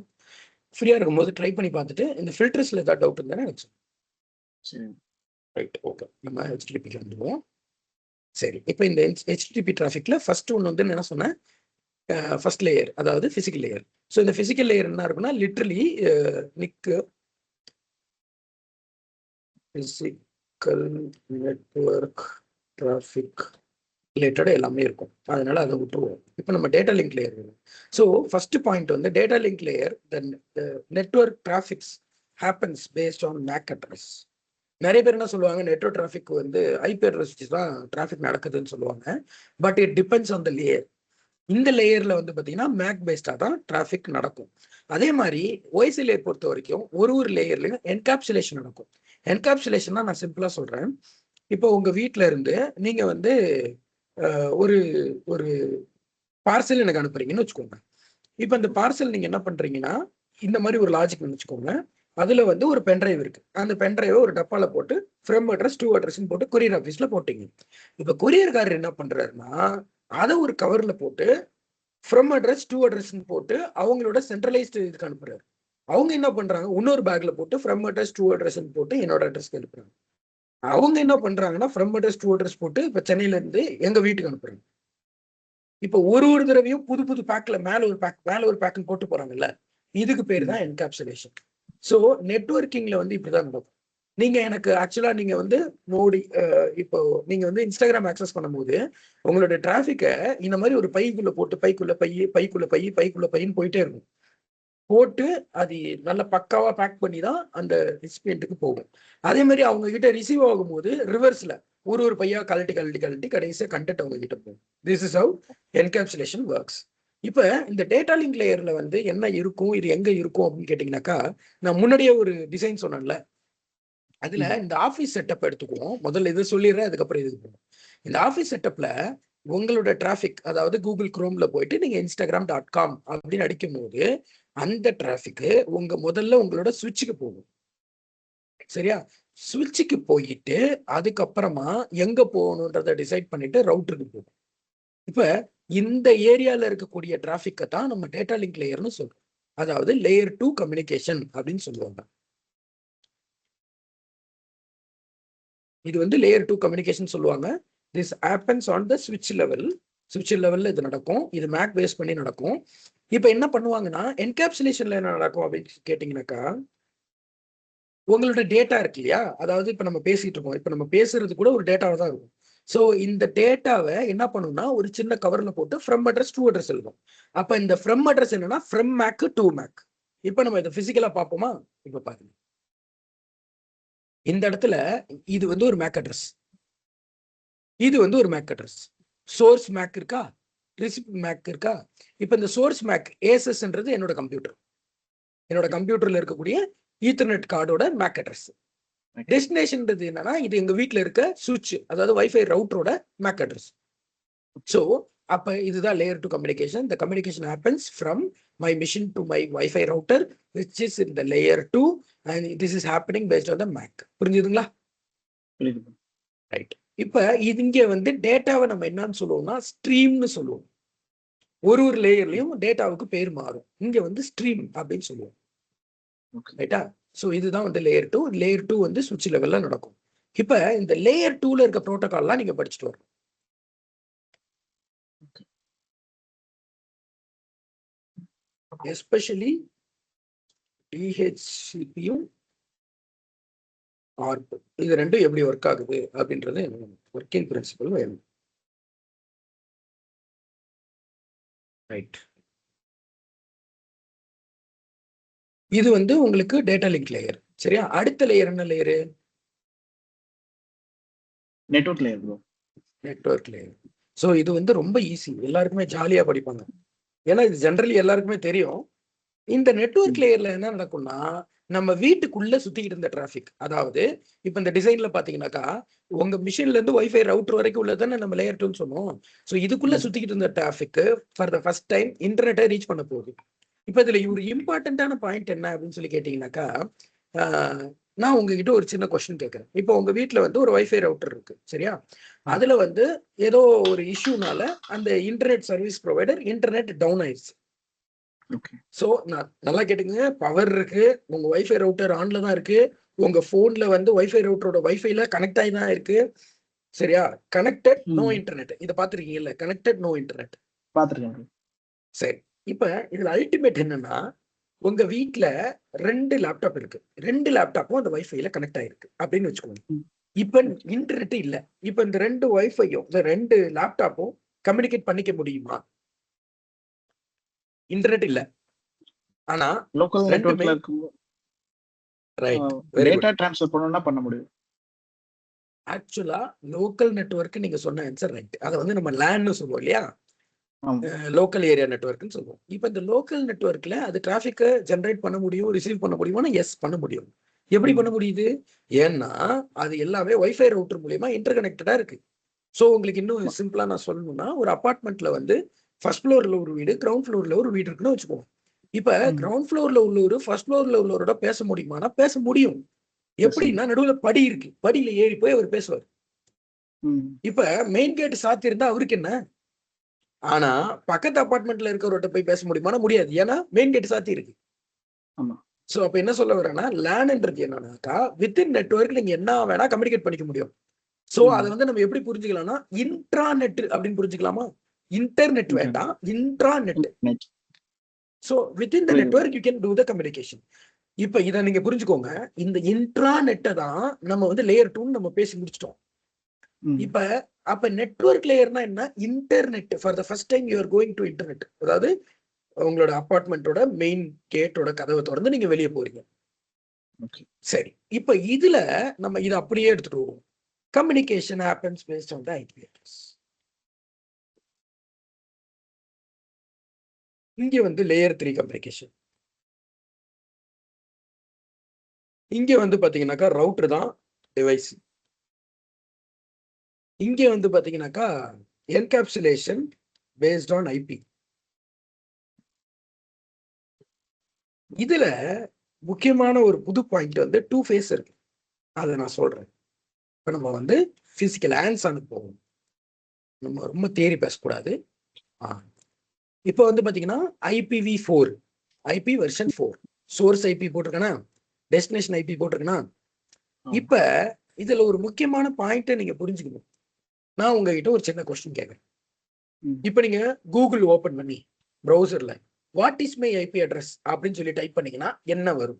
ஃப்ரீயா இருக்கும்போது ட்ரை பண்ணி பார்த்துட்டு இந்த ஃபில்டர்ஸ்ல ஏதாவது டவுட் இருந்தானே எனக்கு ரைட். ஓகே, நம்ம HTTPக்கு வந்துடுவோம். சரி, இப்போ இந்த HTTP டிராஃபிக்ல ஃபர்ஸ்ட் ஒன்று வந்து என்ன சொன்னேன், ஃபர்ஸ்ட் லேயர், அதாவது பிசிக்கல் லேயர். ஸோ இந்த பிசிக்கல் லேயர் என்ன இருக்குன்னா, லிட்ரலி நிக்கு பிசிக்கல் நெட்வொர்க் டிராஃபிக் ரிலேட்டட் எல்லாமே இருக்கும். அதனால அதை விட்டுருவோம். இப்போ நம்ம டேட்டா லிங்க் லேயர் வரும். ஸோ ஃபர்ஸ்ட் பாயிண்ட் வந்து data link layer, the network traffics happens based on MAC address. நிறைய பேர் என்ன சொல்லுவாங்க, நெட்வொர்க் டிராஃபிக் வந்து ஐபி அட்ரஸ் வச்சு தான் டிராஃபிக் நடக்குதுன்னு சொல்லுவாங்க. But it depends on the layer. இந்த லேயர்ல வந்து பார்த்தீங்கன்னா மேக் பேஸ்டா தான் டிராஃபிக் நடக்கும். அதே மாதிரி ஓஎஸ்ஐ லேயர் பொறுத்த வரைக்கும் ஒரு லேயர்லையும் என்காப்சுலேஷன் நடக்கும். என்காப்சுலேஷன் நான் சிம்பிளா சொல்றேன். இப்போ உங்க வீட்டில இருந்து நீங்க வந்து ஒரு ஒரு பார்சல் எனக்கு அனுப்புறீங்கன்னு வச்சுக்கோங்க. இப்போ இந்த பார்சல் நீங்க என்ன பண்றீங்கன்னா, இந்த மாதிரி ஒரு லாஜிக் வச்சுக்கோங்க. அதுல வந்து ஒரு பென்ட்ரைவ் இருக்கு. அந்த பென்ட்ரைவை ஒரு டப்பால போட்டு ஃப்ரம் அட்ரஸ் டூ அட்ரஸ் போட்டு கொரியர் ஆஃபீஸ்ல போட்டீங்க. இப்ப கொரியர்காரர் என்ன பண்றாருன்னா, அதை ஒரு கவர்ல போட்டு ஃப்ரம் அட்ரஸ் டூ அட்ரஸ் போட்டு அவங்களோட சென்ட்ரலைஸ்டு இதுக்கு அனுப்புறாரு. அவங்க என்ன பண்றாங்க, இன்னொரு பேக்ல போட்டு ஃப்ரம் அட்ரஸ் டூ அட்ரஸ் போட்டு என்னோட அட்ரஸ்க்கு அனுப்புறாங்க. அவங்க என்ன பண்றாங்கன்னா, ஃப்ரம் அட்ரஸ் டூ அட்ரஸ் போட்டு இப்ப சென்னையில இருந்து எங்க வீட்டுக்கு அனுப்புறாங்க. இப்ப ஒரு தடவையும் புது புது பேக்ல மேல ஒரு பேக் போட்டு போறாங்கல்ல, இதுக்கு பேர் தான் என்காப்சுலேஷன். ஸோ நெட்வொர்க்கிங்ல வந்து இப்படிதான் நடக்கும். நீங்க எனக்கு ஆக்சுவலா நீங்க வந்து நோடி இப்போ நீங்க வந்து இன்ஸ்டாகிராம் ஆக்சஸ் பண்ணும்போது உங்களோட டிராபிக்கை இந்த மாதிரி ஒரு பைக்குள்ள போட்டு பைக்குள்ள பைன்னு போயிட்டே இருக்கும். போட்டு அது நல்ல பக்காவா பேக் பண்ணி தான் அந்த ரெசிபியன்ட்டுக்கு போகும். அதே மாதிரி அவங்க கிட்ட ரிசீவ் ஆகும்போது ரிவர்ஸ்ல ஒரு பையா கழட்டி கடைசியா கண்டென்ட் அவங்க கிட்ட போகும். This is how encapsulation works. இப்ப இந்த டேட்டா லிங்க் லேயர்ல வந்து என்ன இருக்கும், இது எங்க இருக்கும் அப்படின்னு கேட்டீங்கன்னாக்கா, நான் முன்னாடியே ஒரு டிசைன் சொன்னேன்ல, அதுல இந்த ஆஃபீஸ் செட்டப் எடுத்துக்குவோம். முதல்ல இது சொல்லிடுறேன், அதுக்கப்புறம் இதுக்கு போவோம். இந்த ஆஃபீஸ் செட்டப்ல உங்களோட டிராபிக், அதாவது கூகுள் குரோம்ல போயிட்டு நீங்க instagram.com அப்படின்னு அடிக்கும் போது அந்த டிராபிக் முதல்ல உங்களோட சுவிட்சுக்கு போகும். சரியா? சுவிட்சுக்கு போயிட்டு அதுக்கப்புறமா எங்க போகணுன்றதை டிசைட் பண்ணிட்டு ரவுட்டருக்கு போகும். இப்ப இந்த ஏரியால இருக்கக்கூடிய டிராபிக்கை தான் நம்ம டேட்டா லிங்க் லேயர்னு சொல்றோம். அதாவது லேயர் 2 கம்யூனிகேஷன் அப்படின்னு சொல்லுவாங்க. இது வந்து லேயர் 2 கம்யூனிகேஷன் சொல்லுவாங்க. திஸ் ஹேப்பன்ஸ் ஆன் த ஸ்விட்ச் லெவல். ஸ்விட்ச் லெவல்ல இது நடக்கும். இது மேக் பேஸ் பண்ணி நடக்கும். இப்ப என்ன பண்ணுவாங்கன்னா, என்கேப்சுலேஷன்ல என்ன நடக்கும் அப்படின்னு கேட்டீங்கன்னாக்கா, உங்களோட டேட்டா இருக்கு இல்லையா, அதாவது இப்ப நம்ம பேசிட்டு இருக்கோம், இப்ப நம்ம பேசுறது கூட ஒரு டேட்டாவை தான் இருக்கும். ஸோ இந்த டேட்டாவை என்ன பண்ணும்னா ஒரு சின்ன கவர்ல போட்டு ஃப்ரம் அட்ரஸ் டூ அட்ரஸ் எழுதும். அப்ப இந்த ஃப்ரம் அட்ரஸ் என்னன்னா ஃப்ரம் மேக் டு மேக். இப்ப நம்ம இதை பிசிக்கலா பார்ப்போமா? இப்ப பாருங்க, இந்த இடத்துல இது வந்து ஒரு மேக் அட்ரஸ், இது வந்து ஒரு மேக் அட்ரஸ். சோர்ஸ் மேக் இருக்கா, ரிசிப்ட் மேக் இருக்கா. இப்ப இந்த சோர்ஸ் மேக் ஏசஸ்ன்றது என்னோட கம்ப்யூட்டர். என்னோட கம்ப்யூட்டர்ல இருக்கக்கூடிய ஈத்தர்நெட் கார்டோட மேக் அட்ரஸ். டெஸ்டினேஷன்ன்றது என்னன்னா இது எங்க வீட்ல இருக்க சுவிட்ச், அதாவது வைஃபை ரவுட்டரோட மேக் அட்ரஸ். ஸோ அப்ப இதுதான் layer 2 communication. The communication happens from my machine to my Wi-Fi router, which is in the layer 2, and this is happening based on the MAC. புரிஞ்சுதுங்களா? ரைட். இப்ப இங்க வந்து டேட்டாவை நம்ம என்னன்னு சொல்லுவோம்னா ஸ்ட்ரீம்னு சொல்லுவோம். ஒரு லேயர்லயும் டேட்டாவுக்கு பேர் மாறும். இங்க வந்து ஸ்ட்ரீம் அப்படின்னு சொல்லுவோம். ரைட்டா? ஸோ இதுதான் வந்து லேயர் 2. லேயர் 2 வந்து சுவிட்ச் லெவல்ல நடக்கும். இப்ப இந்த லேயர் 2ல இருக்க ப்ரோட்டோகால்லாம் நீங்க படிச்சுட்டு வரணும். எஸ்பெஷலி டிஹெச்சிபியும் ஆர்ப், இது ரெண்டும் எப்படி ஒர்க் ஆகுது அப்படின்றது ஒர்க்கிங் பிரின்சிபல் வேணும். ரைட். இது வந்து உங்களுக்கு டேட்டா லிங்க் லேயர். சரியா? அடுத்த லேயர் என்ன layer? Network layer bro. Network layer. So இது வந்து ரொம்ப ஈஸி, எல்லாருக்குமே ஜாலியா படிப்பாங்க. ஏன்னா இது ஜென்ரலி எல்லாருக்குமே தெரியும். இந்த நெட்வொர்க் லேயர்ல என்ன நடக்கும்னா நம்ம வீட்டுக்குள்ள சுத்திக்கிட்டு இருந்த டிராபிக், அதாவது இப்ப இந்த டிசைன்ல பாத்தீங்கன்னாக்கா உங்க மிஷின்ல இருந்து வைஃபை ரவுட்டர் வரைக்கும் உள்ளதானே நம்ம லேயர் 2ன்னு சொன்னோம். ஸோ இதுக்குள்ள சுத்திக்கிட்டு இருந்த traffic for the first time இன்டர்நெட்டை ரீச் பண்ண போகுது. இப்ப இதுல ஒரு இம்பார்ட்டன்டான பாயிண்ட் என்ன அப்படின்னு சொல்லி கேட்டீங்கன்னாக்கா, நான் உங்ககிட்ட ஒரு சின்ன கொஸ்டின் கேட்கறேன். இப்போ உங்க வீட்டுல வந்து ஒரு வைஃபை ரவுட்டர் இருக்கு, சரியா? அதுல வந்து ஏதோ ஒரு இஷ்யூனால அந்த internet service provider internet down ஆயிடுச்சு. சோ நல்லா கேட்டுங்க, பவர் இருக்கு, உங்க வைஃபை ரவுட்டர் ஆன்ல தான் இருக்கு, உங்க போன்ல வந்து வைஃபை ரவுட்டரோட வைஃபைல கனெக்ட் ஆகி தான் இருக்கு, சரியா? கனெக்டட் நோ இன்டர்நெட், இதை பாத்துருக்கீங்கல்ல, கனெக்டட் நோ இன்டர்நெட் பாத்துருக்கீங்க. சரி, இப்ப இதுல அல்டிமேட் என்னன்னா உங்க வீட்டுல 2 லேப்டாப் இருக்கு, 2 லேப்டாப்பும் அந்த வைஃபைல கனெக்ட் ஆயிருக்கு அப்படின்னு வச்சுக்கோங்க. இப்ப இன்டர்நெட் இல்ல. இப்ப இந்த 2 வைஃபையும் இந்த 2 லேப்டாப்பும் கம்யூனிகேட் பண்ணிக்க முடியுமா? இன்டர்நெட் இல்ல, ஆனா லோக்கல் நெட்வொர்க்ல இருக்கும். ரைட், டேட்டா ட்ரான்ஸ்ஃபர் பண்ணனும்னா பண்ண முடியும். ஆக்சுவலா லோக்கல் நெட்வொர்க் நீங்க சொன்ன ஆன்சர் ரைட். அதை வந்து நம்ம லேன்னு சொல்லுவோம் இல்லையா, லோக்கல் ஏரியா நெட்வொர்க்னு சொல்லுவோம். இப்போ இந்த லோக்கல் நெட்வொர்க்ல அது டிராஃபிக்கை ஜென்ரேட் பண்ண முடியும், ரிசீவ் பண்ண முடியுமா? எஸ், பண்ண முடியும். எப்படி பண்ண முடியுது? ஏன்னா அது எல்லாமே வைஃபை ரவுட்டர் மூலியமா இன்டர் கனெக்டடா இருக்கு. ஸோ உங்களுக்கு இன்னும் சிம்பிளா நான் சொல்லணும்னா, ஒரு அபார்ட்மெண்ட்ல வந்து ஃபர்ஸ்ட் ஃப்ளோர்ல ஒரு வீடு, கிரவுண்ட் ஃப்ளோர்ல ஒரு வீடு இருக்குன்னு வச்சுக்கோங்க. இப்ப கிரவுண்ட் ஃப்ளோர்ல உள்ளவரு ஃபர்ஸ்ட் ஃப்ளோர்ல உள்ளவரோட பேச முடியுமானா பேச முடியும். எப்படின்னா நடுவுல படி இருக்கு, படியில ஏறி போய் அவர் பேசுவார். இப்ப மெயின் கேட் சாத்தி இருந்தா அவருக்கு என்ன? ஆனா பக்கத்து அபார்ட்மெண்ட்ல இருக்கிறவர்கிட்ட போய் பேச முடியுமானா முடியாது, ஏன்னா மெயின் கேட் சாத்தி இருக்கு. சோ அப்ப என்ன சொல்ல வரேன்னா, லேன்ன்றது என்னன்னாக்கா வித்தின் நெட்வொர்க் நீங்க என்ன வேணா கம்யூனிகேட் பண்ணிக்க முடியும். சோ அதை வந்து நம்ம எப்படி புரிஞ்சுக்கலாம்னா இன்ட்ராநெட் அப்படின்னு புரிஞ்சுக்கலாமா? இன்டர்நெட் வேண்டாம், intranet. So within the network you can do the communication. இப்ப இதை நீங்க புரிஞ்சுக்கோங்க, இந்த இன்ட்ராநெட்டை தான் நம்ம வந்து லேயர் 2 நம்ம பேசி முடிச்சிட்டோம். இப்ப அப்ப நெட்வொர்க் லேயர்னா என்ன? Internet. For the first time you are going to internet, அதாவது உங்களோட அபார்ட்மெண்ட்டோட மெயின் கேட்டோட கதவை திறந்து நீங்க வெளியே போறீங்க. சரி, இப்ப இதுல நம்ம இதை அப்படியே எடுத்துட்டு வருவோம். Communication happens based on the IP address. இங்க வந்து லேயர் 3 கம்யூனிகேஷன். இங்க வந்து பாத்தீங்கன்னாக்கா ரவுட்டர் தான் டிவைஸ். இங்க வந்து பாத்தீங்கன்னாக்கா என்கேப்சுலேஷன் பேஸ்ட் ஆன் ஐபி. இதுல முக்கியமான ஒரு புது பாயிண்ட் வந்து 2 ஃபேஸ் இருக்கு, அதை நான் சொல்றேன். இப்ப நம்ம வந்து பிசிக்கல் ஹேண்ட்ஸ் ஆன் போவோம், நம்ம ரொம்ப தேரி பேசக்கூடாது. இப்போ வந்து பாத்தீங்கன்னா IPv4, IP version 4, source IP போட்டிருக்கேனா, டெஸ்டினேஷன் ஐபி போட்டிருக்கேனா. இப்ப இதுல ஒரு முக்கியமான பாயிண்ட் நீங்க புரிஞ்சுக்கணும். நான் உங்ககிட்ட ஒரு சின்ன கொஸ்டின் கேட்கறேன். இப்ப நீங்க கூகுள் ஓபன் பண்ணி ப்ரௌசர்ல what is my IP address அப்படின்னு சொல்லி டைப் பண்ணீங்கன்னா என்ன வரும்?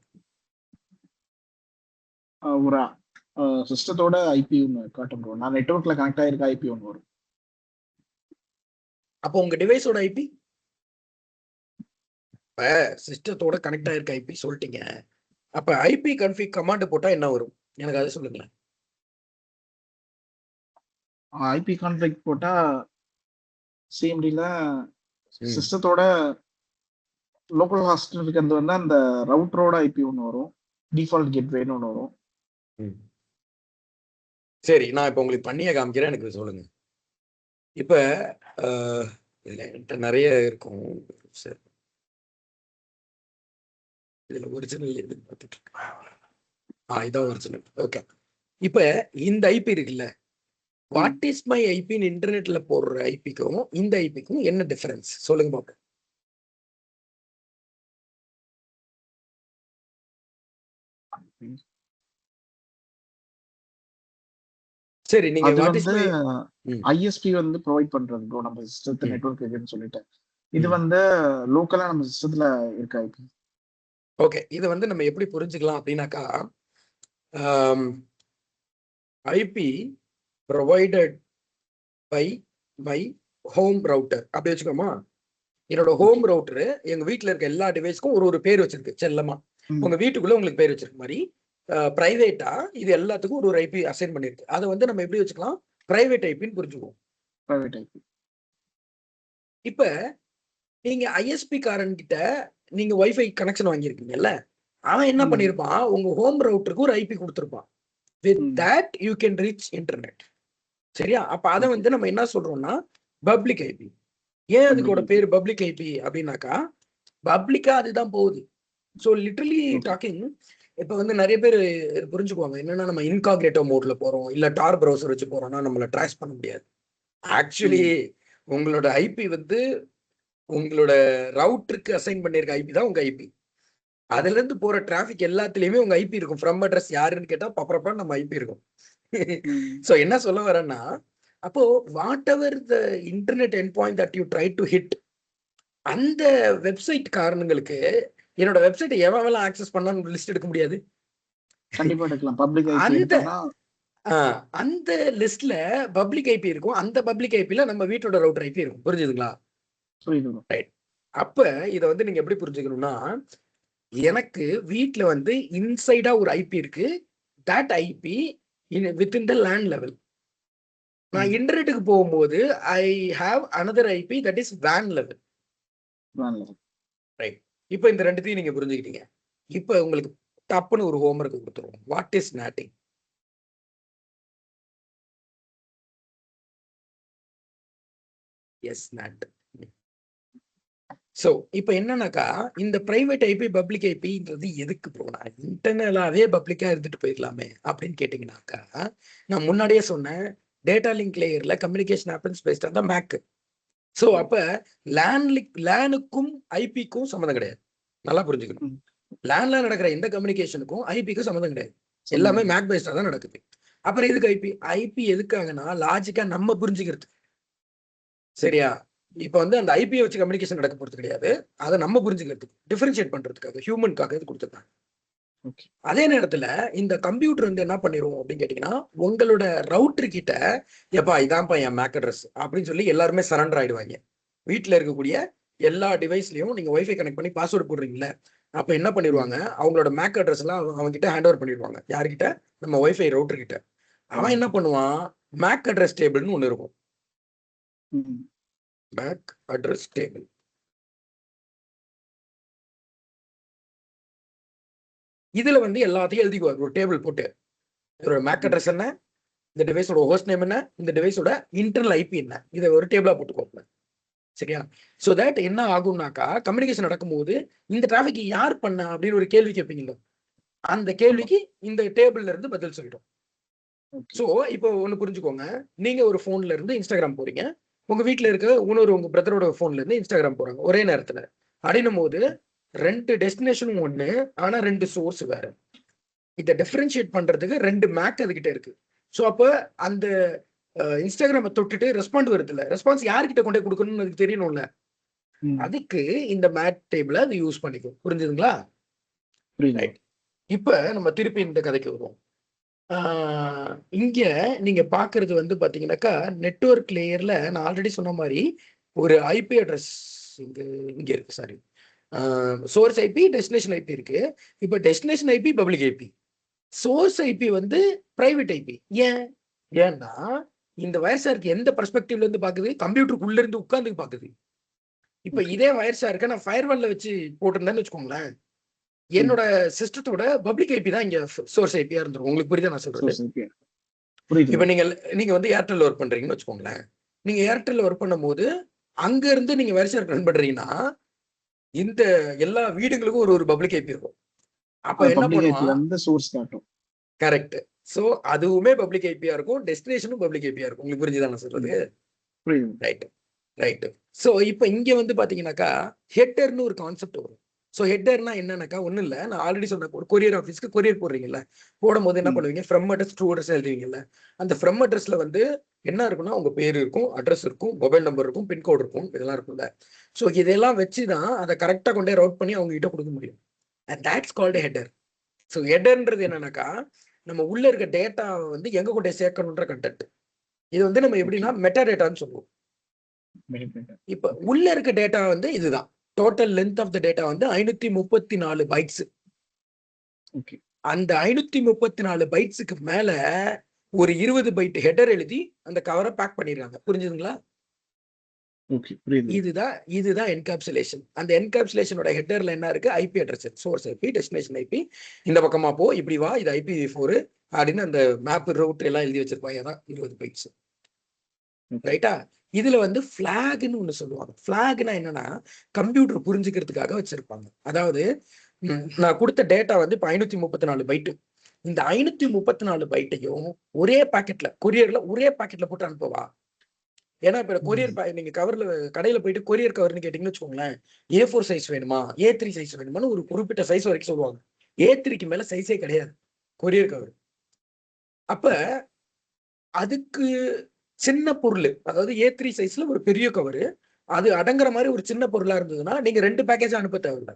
ஒரு சிஸ்டத்தோட ஐபி ஒன்று காட்டும் ப்ரோ. நான் நெட்வொர்க்ல கனெக்ட் ஆயிருக்க ஐபி ஒன்று வரும். அப்போ உங்க டிவைஸோட ஐபி, இப்ப சிஸ்டத்தோட கனெக்ட் ஆயிருக்க ஐபி சொல்லிட்டீங்க, அப்ப ஐபி கன்ஃபிக் கமாண்ட் போட்டா என்ன வரும்? எனக்கு அதை சொல்லுங்களேன். ஐபி கான்ஃபிக் போட்டா சிஎம்டில சிஸ்டத்தோட லோக்கல் ஹாஸ்ட் வந்து அந்த ரவுட்டரோட ஐபி ஒன்று வரும். டிஃபால்ட் கேட்வேன்னு ஒன்று வரும். சரி, நான் இப்போ உங்களுக்கு பண்ணியே காமிக்கிறேன், எனக்கு சொல்லுங்க. இப்போ என்கிட்ட நிறைய இருக்கும். சரி, இதுல ஒரிஜினல் எது பார்த்துட்டு இதான் ஒரிஜினல். ஓகே, இப்போ இந்த ஐபி இருக்குல்ல, வாட் இஸ் மை ஐபின்னு இன்டர்நெட்ல போடுற ஐபிக்கும் இந்த ஐபிக்கும் என்ன டிஃபரன்ஸ் சொல்லுங்க பாப்போம். சரி, நீங்க அது வாட் இஸ் வந்து மை ஐஎஸ்பி வந்து ப்ரொவைட் பண்றது ப்ரோ, நம்ம சிஸ்டத்துல நெட்வொர்க் இருக்குன்னு சொல்லிட்டு. இது ம். வந்து லோக்கலா நம்ம சிஸ்டத்துல இருக்க ஐபி. ஓகே, இதை வந்து நம்ம எப்படி புரிஞ்சுக்கலாம் அப்படின்னாக்கா, IP provided by my home router அப்படி வச்சுக்கோமா. என்னோட ஹோம் ரவுட்டரு எங்க வீட்டில் இருக்க எல்லா டிவைஸ்க்கும் ஒரு ஒரு பேர் வச்சிருக்கு செல்லமா. உங்க வீட்டுக்குள்ள உங்களுக்கு பேர் வச்சிருக்க மாதிரி பிரைவேட்டா இது எல்லாத்துக்கும் ஒரு ஒரு ஐபி அசைன் பண்ணிருக்கு. அதை வந்து நம்ம எப்படி வச்சுக்கலாம், பிரைவேட் ஐபின்னு புரிஞ்சுக்குவோம். Private IP. இப்ப நீங்க ஐஎஸ்பி காரன் கிட்ட நீங்க வைஃபை கனெக்ஷன் வாங்கியிருக்கீங்கல்ல, அவன் என்ன பண்ணிருப்பான், உங்க ஹோம் ரவுட்டருக்கு ஒரு ஐபி கொடுத்துருப்பான். With that you can reach internet. சரியா? அப்ப அதை வந்து நம்ம என்ன சொல்றோம்னா பப்ளிக் ஐபி. ஏன் அதுக்கோட பேர் பப்ளிக் ஐபி அப்படின்னாக்கா, பப்ளிக்கா அதுதான் போகுது. ஸோ லிட்டரலி டாக்கிங், இப்போ வந்து நிறைய பேர் புரிஞ்சுக்குவாங்க என்னன்னா, நம்ம இன்காக்ரேட்டோ மோட்ல போறோம் இல்ல டார் ப்ரௌசர் வச்சு போறோம்னா நம்மள ட்ராஷ் பண்ண முடியாது. ஆக்சுவலி உங்களோட ஐபி வந்து உங்களோட ரவுட்டருக்கு அசைன் பண்ணிருக்க ஐபி தான் உங்க ஐபி. அதுல இருந்து போற டிராபிக் எல்லாத்துலயுமே உங்க ஐபி இருக்கும். ஃப்ரம் அட்ரஸ் யாருன்னு கேட்டா பப்பரப்பா நம்ம ஐபி இருக்கும். சோ என்ன சொல்ல வரேன்னா, அப்போ what ever the internet end point that you try to hit, அந்த வெப்சைட் காரணங்களுக்கு என்னோட வெப்சைட்டை எவெல்லாம் ஆக்சஸ் பண்ணான்னு லிஸ்ட் எடுக்க முடியாது. கண்டிப்பா எடுக்கலாம். பப்ளிக் ஐபி அந்த எடுத்தோம்னா அந்த லிஸ்ட்ல பப்ளிக் ஐபி இருக்கும். அந்த பப்ளிக் ஐபில நம்ம வீட்டோட ரவுட்டர் ஐபி இருக்கும். புரிஞ்சுதுங்களா? புரியுது. ரைட். அப்ப இதை வந்து நீங்க எப்படி புரிஞ்சுக்கணும்னா, எனக்கு வீட்டில் வந்து இன்சைடா ஒரு ஐபி இருக்கு. That IP within the land level. நான் இன்டர்நெட்டுக்கு போகும்போது I have another IP that is WAN level. Right. இப்போ இந்த ரெண்டுத்தையும் நீங்க புரிஞ்சுக்கிட்டீங்க. இப்போ உங்களுக்கு டப்புன்னு ஒரு ஹோம்ஒர்க் கொடுத்துருவோம். What is NATing? Yes, NAT. So இப்போ என்னன்னாக்கா, இந்த பிரைவேட் ஐபி பப்ளிக் ஐபின்றது எதுக்கு போனா, இன்டர்னலாவே பப்ளிக்கா இருந்துட்டு போயிடலாமே அப்படின்னு கேட்டீங்கன்னாக்கா, நான் முன்னாடியே சொன்னேன், டேட்டா லிங்க் லேயர்ல communication happens based on the MAC. So அப்ப லேனுக்கும் ஐபிக்கும் சம்மந்தம் கிடையாது. நல்லா புரிஞ்சுக்கணும். லேன்ல நடக்கிற எந்த கம்யூனிகேஷனுக்கும் ஐபிக்கும் சம்மந்தம் கிடையாது. எல்லாமே மேக் பேஸ்டா தான் நடக்குது. அப்புறம் எதுக்கு ஐபி? ஐபி எதுக்காகனா லாஜிக்கா நம்ம புரிஞ்சுக்கிறது. சரியா? இப்ப வந்து அந்த ஐபியை வச்சு கம்யூனிகேஷன் நடக்க போறது கிடையாது. அதை நம்ம புரிஞ்சுக்கிறதுக்கு, டிஃபரன்ஷியேட் பண்றதுக்காக, ஹியூமனுக்காக இது கொடுத்துருக்காங்க. அதே நேரத்துல இந்த கம்ப்யூட்டர் வந்து என்ன பண்ணிரும் அப்படின்னு கேட்டீங்கன்னா, உங்களோட ரவுட்டர் கிட்ட எப்பா இதான்ப்பா என் மேக் அட்ரஸ் அப்படின்னு சொல்லி எல்லாருமே சரண்டர் ஆயிடுவாங்க. வீட்டுல இருக்கக்கூடிய எல்லா டிவைஸ்லயும் நீங்க வைஃபை கனெக்ட் பண்ணி பாஸ்வேர்டு போடுறீங்களா, அப்ப என்ன பண்ணிடுவாங்க, அவங்களோட மேக் அட்ரஸ் எல்லாம் அவங்க கிட்ட ஹேண்ட் ஓவர் பண்ணிடுவாங்க. யாருக்கிட்ட? நம்ம வைஃபை ரவுட்டர் கிட்ட. அவன் என்ன பண்ணுவான், மேக் அட்ரஸ் டேபிள்னு ஒண்ணு இருக்கும். MAC address table. இதுல வந்து எல்லாத்தையும் எழுதிக்குவார் ஒரு டேபிள் போட்டு. இதோட மேக் அட்ரஸ் என்ன, இந்த டிவைஸோட ஹோஸ்ட் நேம் என்ன, இந்த டிவைஸோட இன்டர்னல் ஐபி என்ன, இதை ஒரு டேபிளா போட்டுக்கோங்க. சரியா? ஸோ தட் என்ன ஆகும்னாக்கா, கம்யூனிகேஷன் நடக்கும்போது இந்த டிராஃபிக் யார் பண்ண அப்படின்னு ஒரு கேள்வி கேட்பீங்களோ, அந்த கேள்விக்கு இந்த டேபிள்ல இருந்து பதில் சொல்லிடும். ஸோ இப்போ ஒண்ணு புரிஞ்சுக்கோங்க, நீங்க ஒரு போன்ல இருந்து இன்ஸ்டாகிராம் போறீங்க, உங்க வீட்டுல இருக்க உங்க பிரதரோட போன்ல இருந்து இன்ஸ்டாகிராம் போறாங்க ஒரே நேரத்துல. அப்படின்னும் போது 2 டெஸ்டினேஷனும் ஒண்ணு, ஆனா 2 சோர்ஸ் வேற. இதை டிஃபரன்ஷியேட் பண்றதுக்கு 2 மேக் அதுகிட்ட இருக்கு. ஸோ அப்ப அந்த இன்ஸ்டாகிராமை தொட்டுட்டு ரெஸ்பாண்ட் வருது இல்ல, ரெஸ்பான்ஸ் யார்கிட்ட கொண்டு கொடுக்கணும்னு அதுக்கு தெரியணும்ல. அதுக்கு இந்த மேட் டேபிள அது யூஸ் பண்ணிக்கும். புரிஞ்சுதுங்களா? ரைட். இப்ப நம்ம திருப்பி இந்த கதைக்கு வருவோம். இங்க நீங்க பாக்குறது வந்து பாத்தீங்கன்னாக்கா, நெட்வொர்க் லேயர்ல நான் ஆல்ரெடி சொன்ன மாதிரி ஒரு ஐபி அட்ரஸ் இங்க இருக்கு. Sorry, source IP, destination IP இருக்கு. இப்ப destination IP public IP, source IP வந்து பிரைவேட் ஐபி. ஏன்னா இந்த வயர்ஷார்க்கு எந்த பெர்ஸ்பெக்டிவ்ல இருந்து பாக்குது, கம்ப்யூட்டருக்குள்ள இருந்து உட்கார்ந்து பாக்குது. இப்ப இதே வயர்ஷார்க்க நான் ஃபயர்வால்ல வச்சு போட்டிருந்தேன்னு வச்சுக்கோங்களேன், என்னோட சிஸ்டத்தோட பப்ளிக் ஐபி தான் இங்க சோர்ஸ் ஐபியா இருந்துரும். உங்களுக்கு புரியுதா நான் சொல்றது? புரியுது. இப்ப நீங்க வந்து ஏர்டெல் ஒர்க் பண்றீங்கன்னு வச்சுக்கோங்களேன். நீங்க ஏர்டெல் ஒர்க் பண்ணும்போது அங்க இருந்து நீங்க வெர்ஷன் ரன் பண்றீங்கன்னா இந்த எல்லா வீடுகளுக்கும் ஒரு பப்ளிக் ஐபி இருக்கும். அப்ப என்ன பண்ணுவான்? சோர்ஸ் காட்டும். கரெக்ட். சோ அதுவுமே பப்ளிக் ஐபியா இருக்கும், டெஸ்டினேஷனும் பப்ளிக் ஐபியா இருக்கும். உங்களுக்கு புரிஞ்சுதா நான் சொல்றது? Right right. சோ இப்போ இங்க வந்து பாத்தீங்கன்னாக்கா ஹெட்டர்னு ஒரு கான்செப்ட் வரும். ஸோ ஹெட்டர்னா என்னன்னாக்கா ஒன்றும் இல்லை, நான் ஆல்ரெடி சொன்ன ஒரு கொரியர் ஆஃபீஸ்க்கு கொரியர் போடுறீங்கல்ல, போடும்போது என்ன பண்ணுவீங்க, ஃப்ரம் அட்ரஸ் டு அட்ரஸ் எழுதுவீங்கல்ல. அந்த ஃப்ரம் அட்ரஸ்ல வந்து என்ன இருக்குன்னா உங்க பேர் இருக்கும், அட்ரஸ் இருக்கும், மொபைல் நம்பர் இருக்கும், பின்கோடு இருக்கும், இதெல்லாம் இருக்கும்ல. ஸோ இதெல்லாம் வச்சு தான் அதை கரெக்டாக கொண்டே ரவுட் பண்ணி அவங்க கிட்ட கொடுக்க முடியும். And that's called header. So ஹெட்டர்ன்றது என்னன்னாக்கா நம்ம உள்ள இருக்க டேட்டாவை வந்து எங்க கொண்டே சேர்க்கணுன்ற கண்டென்ட். இது வந்து நம்ம எப்படின்னா மெட்டா டேட்டான்னு சொல்லுவோம். இப்ப உள்ள இருக்க டேட்டா வந்து இதுதான். Total length of the data வந்து 534 பைட்ஸ். அந்த 534 பைட்ஸுக்கு மேல ஒரு 20 பைட் ஹெடர் எழுதி அந்த கவரை பேக் பண்ணிருக்காங்க. புரிஞ்சுதுங்களா? இதுதான் என்கேப்சுலேஷன். அந்த என்கேப்சுலேஷனோட ஹெட்டர்ல என்ன இருக்கு? IP address, source IP, destination IP, இந்த பக்கமா போ, இப்படி வா, இது IPv4 அப்படின்னு அந்த மேப் ரூட் எல்லாம் எழுதி வச்சிருப்பாங்க. தான் 20 பைட்ஸ். ரைட்டா? இதுல வந்து பிளாக்னு ஒண்ணு சொல்லுவாங்க. பிளாக்னா என்னன்னா கம்ப்யூட்டர் புரிஞ்சுக்கிறதுக்காக வச்சிருப்பாங்க. அதாவது நான் கொடுத்த டேட்டா வந்து இப்ப 534 பைட்டு. இந்த 534 பைட்டையும் ஒரே பாக்கெட்ல, கொரியர்ல ஒரே பாக்கெட்ல போட்டு அனுப்பவா? ஏன்னா இப்ப கொரியர் நீங்க கவர்ல கடையில போயிட்டு கொரியர் கவர்னு கேட்டீங்கன்னு வச்சுக்கோங்களேன், A4 சைஸ் வேணுமா, A3 சைஸ் வேணுமான்னு ஒரு குறிப்பிட்ட சைஸ் வரைக்கும் சொல்லுவாங்க. A3க்கு மேல சைஸே கிடையாது கொரியர் கவர். அப்ப அதுக்கு சின்ன பொருள், அதாவது A3 சைஸ்ல ஒரு பெரிய கவரு, அது அடங்குற மாதிரி ஒரு சின்ன பொருளா இருந்ததுன்னா நீங்க 2 பேக்கேஜ் அனுப்ப தேவையில்லை.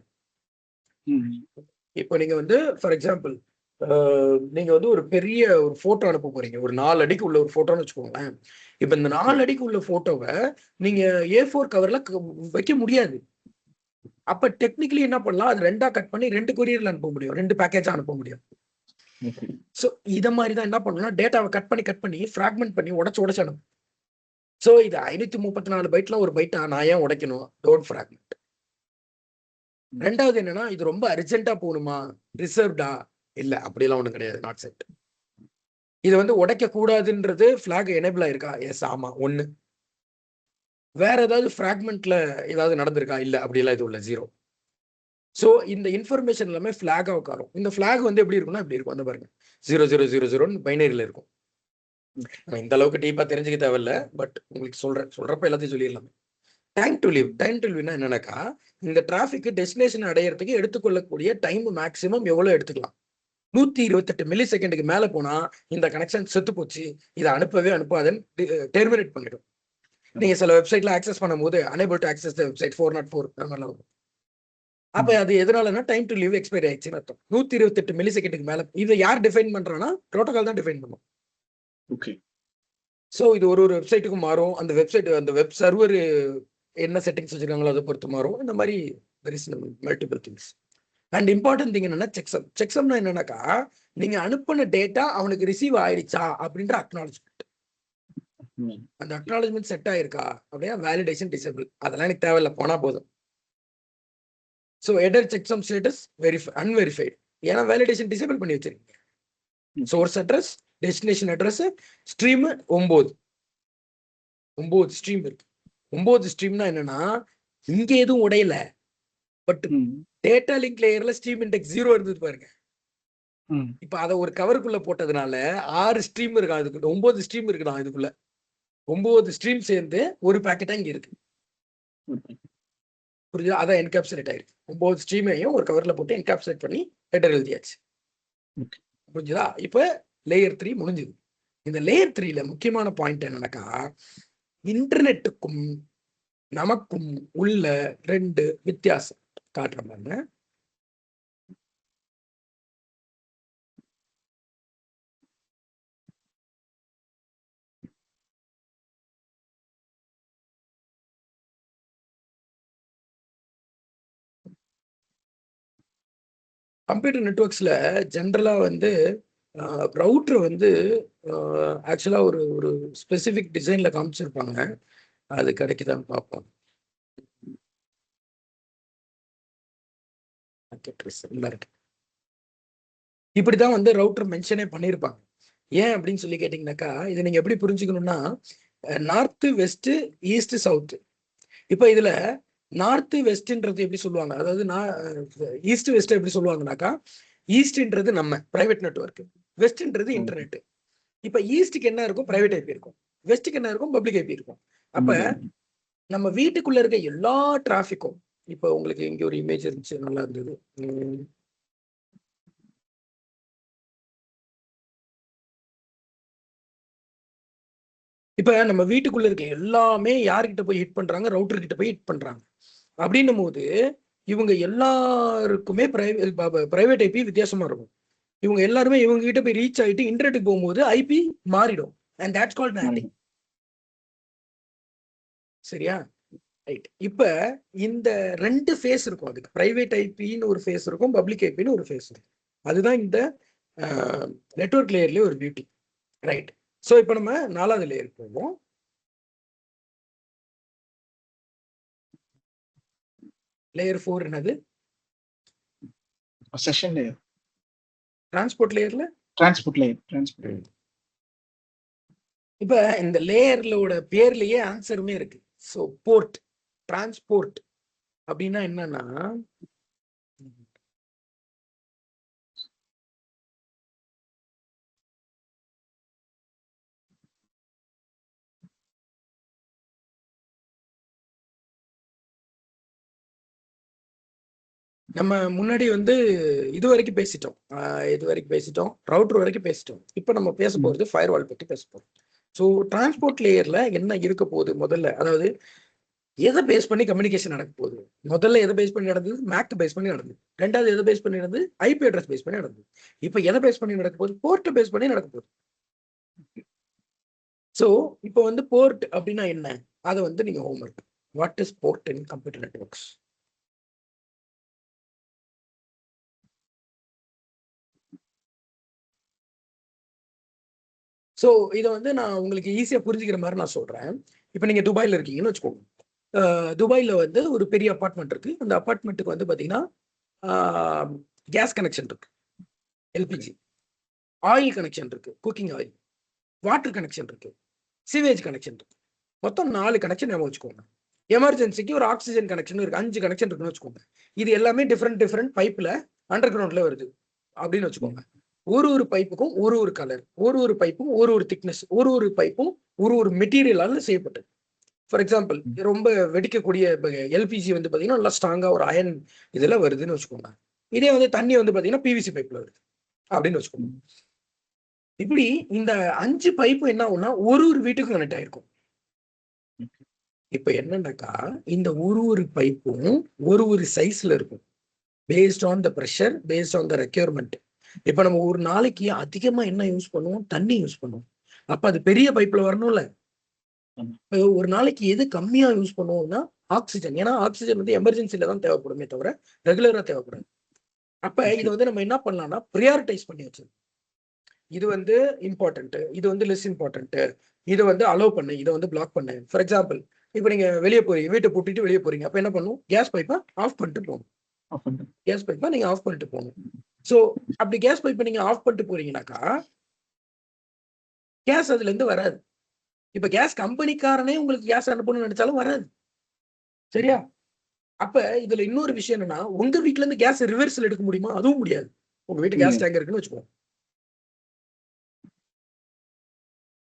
இப்போ நீங்க வந்து ஃபார் எக்ஸாம்பிள் நீங்க வந்து ஒரு பெரிய ஒரு போட்டோ அனுப்ப போறீங்க, ஒரு 4 அடிக்கு உள்ள ஒரு போட்டோன்னு வச்சுக்கோங்களேன். இப்ப இந்த 4 அடிக்கு உள்ள போட்டோவை நீங்க A4 கவர்ல வைக்க முடியாது. அப்ப டெக்னிக்கலி என்ன பண்ணலாம், அது 2ஆ கட் பண்ணி 2 கொரியர்ல அனுப்ப முடியும், 2 பேக்கேஜா அனுப்ப முடியும். சோ இத மாதிரி தான் என்ன பண்ணலாம், டேட்டாவை கட் பண்ணி ஃபிராக்மெண்ட் பண்ணி உடைச்சு அனுப்பும். சோ இது 534 பைட்ல ஒரு பைட்டா நான் ஏன் உடைக்கணும்? Don't fragment. ரெண்டாவது என்னன்னா, இது ரொம்ப அர்ஜென்ட்டா போகணுமா, ரிசர்வ்டா? இல்ல, அப்படியெல்லாம் ஒண்ணும் கிடையாது. Not set. இது வந்து உடைக்க கூடாதுன்றது பிளாக் எனேபிள் ஆயிருக்கா? எஸ், ஆமா. 1. வேற ஏதாவது ஃபிராக்மெண்ட்ல ஏதாவது நடந்திருக்கா? இல்ல, அப்படியெல்லாம் இது உள்ள 0. சோ இந்த இன்ஃபர்மேஷன் எல்லாமே பிளாகா உட்காரும். இந்த பிளாக் வந்து எப்படி இருக்கும்னா இப்படி இருக்கும். அந்த பாருங்க 0000 பைனரியில இருக்கும். இந்த அளவுக்கு டீப்பா தெரிஞ்சுக்க தேவையில்ல, பட் உங்களுக்கு சொல்றப்ப எல்லாத்தையும் சொல்லிடலாம். டைம் டு லிவ்னா என்னன்னாக்கா, இந்த டிராபிக் டெஸ்டினேஷன் அடையறதுக்கு எடுத்துக்கொள்ளக்கூடிய டைம் மேக்ஸிமம் எவ்வளவு எடுத்துக்கலாம். 128 மில்லி செகண்டுக்கு மேல போனா இந்த கனெக்ஷன் செத்து போச்சு, இதை அனுப்பவே அனுப்பாதுன்னு டெர்மினேட் பண்ணிடும். நீங்க சில வெப்சைட்ல ஆக்சஸ் பண்ணும்போது unable to access the website 404 அந்த மாதிரிலாம் வரும். அப்ப அது எதனாலன்னா டைம் டு லிவ் எக்ஸ்பைரி ஆயிடுச்சுன்னு அர்த்தம். 128 மில்லி செகண்டுக்கு மேல. இதை யார் டிஃபைன் பண்றான்னா புரோட்டோகால் தான் டிஃபைன் பண்ணும். சோ இது ஒரு வெப்சைட்டுக்கும் மாறும். அந்த வெப்சைட், அந்த வெப் சர்வர் என்ன செட்டிங்ஸ் வச்சிருக்காங்களோ அதை பொறுத்து மாறும். இந்த மாதிரி there is multiple things. And important thing என்னன்னா செக்ஸம். செக்ஸம்னா என்னன்னாக்கா, நீங்க அனுப்பின டேட்டா அவனுக்கு ரிசீவ் ஆயிடுச்சா அப்படின்ற அக்னாலஜ்மெண்ட். அந்த அக்னாலஜ்மெண்ட் செட் ஆயிருக்கா அப்படின்னா வேலிடேஷன் டிசேபிள். அதெல்லாம் எனக்கு தேவையில்ல, போனா போதும். So header checksum status unverified. ஏன்னா வேலிடேஷன் டிசேபிள் பண்ணி வச்சிருக்கீங்க. Source address, destination address, stream 9 stream இருக்கு. 9 ஸ்ட்ரீம்னா என்னன்னா, இங்க எதுவும் உடையல, பட் டேட்டா லிங்க் லேயர்ல ஸ்ட்ரீம் இண்டெக்ஸ் 0 இருந்தது பாருங்க. இப்ப அதை ஒரு கவருக்குள்ள போட்டதுனால 6 ஸ்ட்ரீம் இருக்கா, அதுக்கு 9 ஸ்ட்ரீம் இருக்குதான் இதுக்குள்ள. 9 ஸ்ட்ரீம் சேர்ந்து ஒரு பாக்கெட்டா இங்க இருக்கு. புரியுதா? அதான் என்கேப்சுலேட் ஆயிருக்கு. 9 ஸ்ட்ரீமையும் ஒரு கவர்ல போட்டு என்கேப்சுலேட் பண்ணி ஹெடர் எழுதியாச்சு. புரிஞ்சுதா? இப்ப லேயர் 3 முடிஞ்சது. இந்த லேயர் 3ல முக்கியமான பாயிண்ட் என்னன்னாக்கா, இன்டர்நெட்டுக்கும் நமக்கும் உள்ள 2 வித்தியாசம் காட்டுறாங்க. கம்ப்யூட்டர் நெட்வொர்க்ஸ்ல ஜென்ரலா வந்து ரவுட்டர் வந்து ஆக்சுவலா ஒரு ஸ்பெசிபிக் டிசைன்ல காமிச்சிருப்பாங்க. அது கிடைக்குதான்னு பார்ப்போம். இருக்கு. இப்படிதான் வந்து ரவுட்டர் மென்ஷனே பண்ணியிருப்பாங்க. ஏன் அப்படின்னு சொல்லி கேட்டீங்கன்னாக்கா, இதை நீங்க எப்படி புரிஞ்சுக்கணும்னா, நார்த்து, வெஸ்ட், ஈஸ்ட், சவுத். இப்ப இதுல நார்த் வெஸ்ட்ன்றது எப்படி சொல்லுவாங்க, அதாவது ஈஸ்ட் வெஸ்ட் எப்படி சொல்லுவாங்கனாக்கா, ஈஸ்ட்ன்றது நம்ம பிரைவேட் நெட்வொர்க், வெஸ்ட்ன்றது இன்டர்நெட். இப்ப ஈஸ்ட்டுக்கு என்ன இருக்கும், பிரைவேட் ஐபி இருக்கும். வெஸ்ட்டுக்கு என்ன இருக்கும், பப்ளிக் ஐபி இருக்கும். அப்ப நம்ம வீட்டுக்குள்ள இருக்க எல்லா டிராபிக்கும், இப்ப உங்களுக்கு இங்க ஒரு இமேஜ் இருந்துச்சு, நல்லா இருந்தது. இப்ப நம்ம வீட்டுக்குள்ள இருக்க எல்லாமே யார்கிட்ட போய் ஹிட் பண்றாங்க, ரவுட்டர் கிட்ட போய் ஹிட் பண்றாங்க. அப்படின்னும் போது இவங்க எல்லாருக்குமே பிரைவேட் ஐபி வித்தியாசமா இருக்கும். இவங்க எல்லாருமே இவங்க கிட்ட போய் ரீச் ஆயிட்டு இன்டர்நெட்டுக்கு போகும்போது ஐபி மாறிடும். And that's called mapping. சரியா? ரைட். இப்ப இந்த 2 ஃபேஸ் இருக்கும். அதுக்கு பிரைவேட் ஐபின்னு ஒரு ஃபேஸ் இருக்கும், பப்ளிக் ஐபின்னு ஒரு ஃபேஸ் இருக்கும். அதுதான் இந்த நெட்வொர்க் லேயர்லயே ஒரு பியூட்டி. ரைட். ஸோ இப்போ நம்ம 4வது லேயர் போவோம். லேயர் 4 என்னது? Session layer. டிரான்ஸ்போர்ட் லேயர்ல டிரான்ஸ்போர்ட் லேயர். இப்ப இந்த லேயர்லோட பேர்லயே ஆன்சருமே இருக்கு. ஸோ போர்ட், டிரான்ஸ்போர்ட் அப்படின்னா என்னன்னா, நம்ம முன்னாடி வந்து இது வரைக்கும் பேசிட்டோம், ரவுட்டர் வரைக்கும் பேசிட்டோம். இப்போ நம்ம பேச போகிறது ஃபயர்வால் பற்றி பேச போறோம். ஸோ டிரான்ஸ்போர்ட் லேயர்ல என்ன இருக்க போகுது முதல்ல, அதாவது எதை பேஸ் பண்ணி கம்யூனிகேஷன் நடக்க போகுது? முதல்ல எதை பேஸ் பண்ணி நடந்தது? மேக் பேஸ் பண்ணி நடந்தது. ரெண்டாவது எதை பேஸ் பண்ணி நடந்தது? ஐபி அட்ரஸ் பேஸ் பண்ணி நடந்தது. இப்போ எதை பேஸ் பண்ணி நடக்க போகுது? போர்ட்டை பேஸ் பண்ணி நடக்க போகுது. ஸோ இப்போ வந்து போர்ட் அப்படின்னா என்ன, அதை வந்து நீங்க homework. What is port in computer networks? So இதை வந்து நான் உங்களுக்கு ஈஸியாக புரிஞ்சுக்கிற மாதிரி நான் சொல்றேன். இப்போ நீங்க துபாயில் இருக்கீங்கன்னு வச்சுக்கோங்க. துபாயில் வந்து ஒரு பெரிய அப்பார்ட்மெண்ட் இருக்கு. அந்த அப்பார்ட்மெண்ட்டுக்கு வந்து பார்த்தீங்கன்னா கேஸ் கனெக்ஷன் இருக்கு, எல்பிஜி, ஆயில் கனெக்ஷன் இருக்கு, குக்கிங் ஆயில், வாட்டர் கனெக்ஷன் இருக்கு, சிவேஜ் கனெக்ஷன் இருக்கு. மொத்தம் 4 கனெக்ஷன் நம்ம வச்சுக்கோங்க. எமர்ஜென்சிக்கு ஒரு ஆக்சிஜன் கனெக்ஷன் இருக்கு, 5 கனெக்ஷன் இருக்குன்னு வச்சுக்கோங்க. இது எல்லாமே டிஃப்ரெண்ட் பைப்ல அண்டர் கிரவுண்ட்ல வருது அப்படின்னு வச்சுக்கோங்க. ஒரு பைப்புக்கும் ஒரு கலர், ஒரு பைப்பும் ஒரு திக்னஸ், ஒரு பைப்பும் ஒரு மெட்டீரியலால செய்யப்பட்டது. ஃபார் எக்ஸாம்பிள், ரொம்ப வெடிக்கக்கூடிய எல்பிஜி வந்து பாத்தீங்கன்னா நல்லா ஸ்ட்ராங்கா ஒரு அயன் இதெல்லாம் வருதுன்னு வச்சுக்கோங்க. இதே வந்து தண்ணி வந்து பாத்தீங்கன்னா பிவிசி பைப்ல வருது அப்படின்னு வச்சுக்கோங்க. இப்படி இந்த 5 பைப்பு என்ன ஆகும்னா ஒரு வீட்டுக்கும் கனெக்ட் ஆயிருக்கும். இப்ப என்னன்னாக்கா, இந்த ஒரு பைப்பும் ஒரு சைஸ்ல இருக்கும், paste on the pressure, paste on the requirement. இப்ப நம்ம ஒரு நாளைக்கு அதிகமா என்ன யூஸ் பண்ணுவோம்? தண்ணி யூஸ் பண்ணுவோம். அப்ப அது பெரிய பைப்ல வரணும்ல. ஒரு நாளைக்கு எது கம்மியா யூஸ் பண்ணுவோம்னா ஆக்சிஜன். ஏன்னா ஆக்சிஜன் வந்து எமர்ஜென்சில தான் தேவைப்படுமே தவிர ரெகுலரா தேவைப்படாது. அப்ப இதை வந்து நம்ம என்ன பண்ணலாம்னா ப்ரியாரிட்டைஸ் பண்ணி வச்சிருக்கோம். இது வந்து இம்பார்ட்டன்ட், இது வந்து லெஸ் இம்பார்ட்டன்ட், இதை வந்து அலோவ் பண்ணு, இதை வந்து பிளாக் பண்ணு. ஃபார் எக்ஸாம்பிள், இப்போ நீங்க வெளியே போறீங்க, வீட்டை பூட்டிட்டு வெளியே போறீங்க, அப்ப என்ன பண்ணும்? கேஸ் பைப்பை ஆஃப் பண்ணிட்டு போகணும். கேஸ் பைப்பை நீங்க ஆஃப் பண்ணிட்டு போகணும். ஸோ அப்படி கேஸ் பைப்பை நீங்க ஆஃப் பண்ணிட்டு போறீங்கன்னாக்கா கேஸ் அதுல இருந்து வராது. இப்ப கேஸ் கம்பெனிக்காரனே உங்களுக்கு கேஸ் அனுப்பணும்னு நினைச்சாலும் வராது. சரியா? அப்ப இதுல இன்னொரு விஷயம் என்னன்னா, உங்க வீட்டுல இருந்து கேஸ் ரிவர்ஸ்ல எடுக்க முடியுமா? அதுவும் முடியாது. உங்க வீட்டு கேஸ் டேங்க் இருக்குன்னு வச்சுக்கோங்க.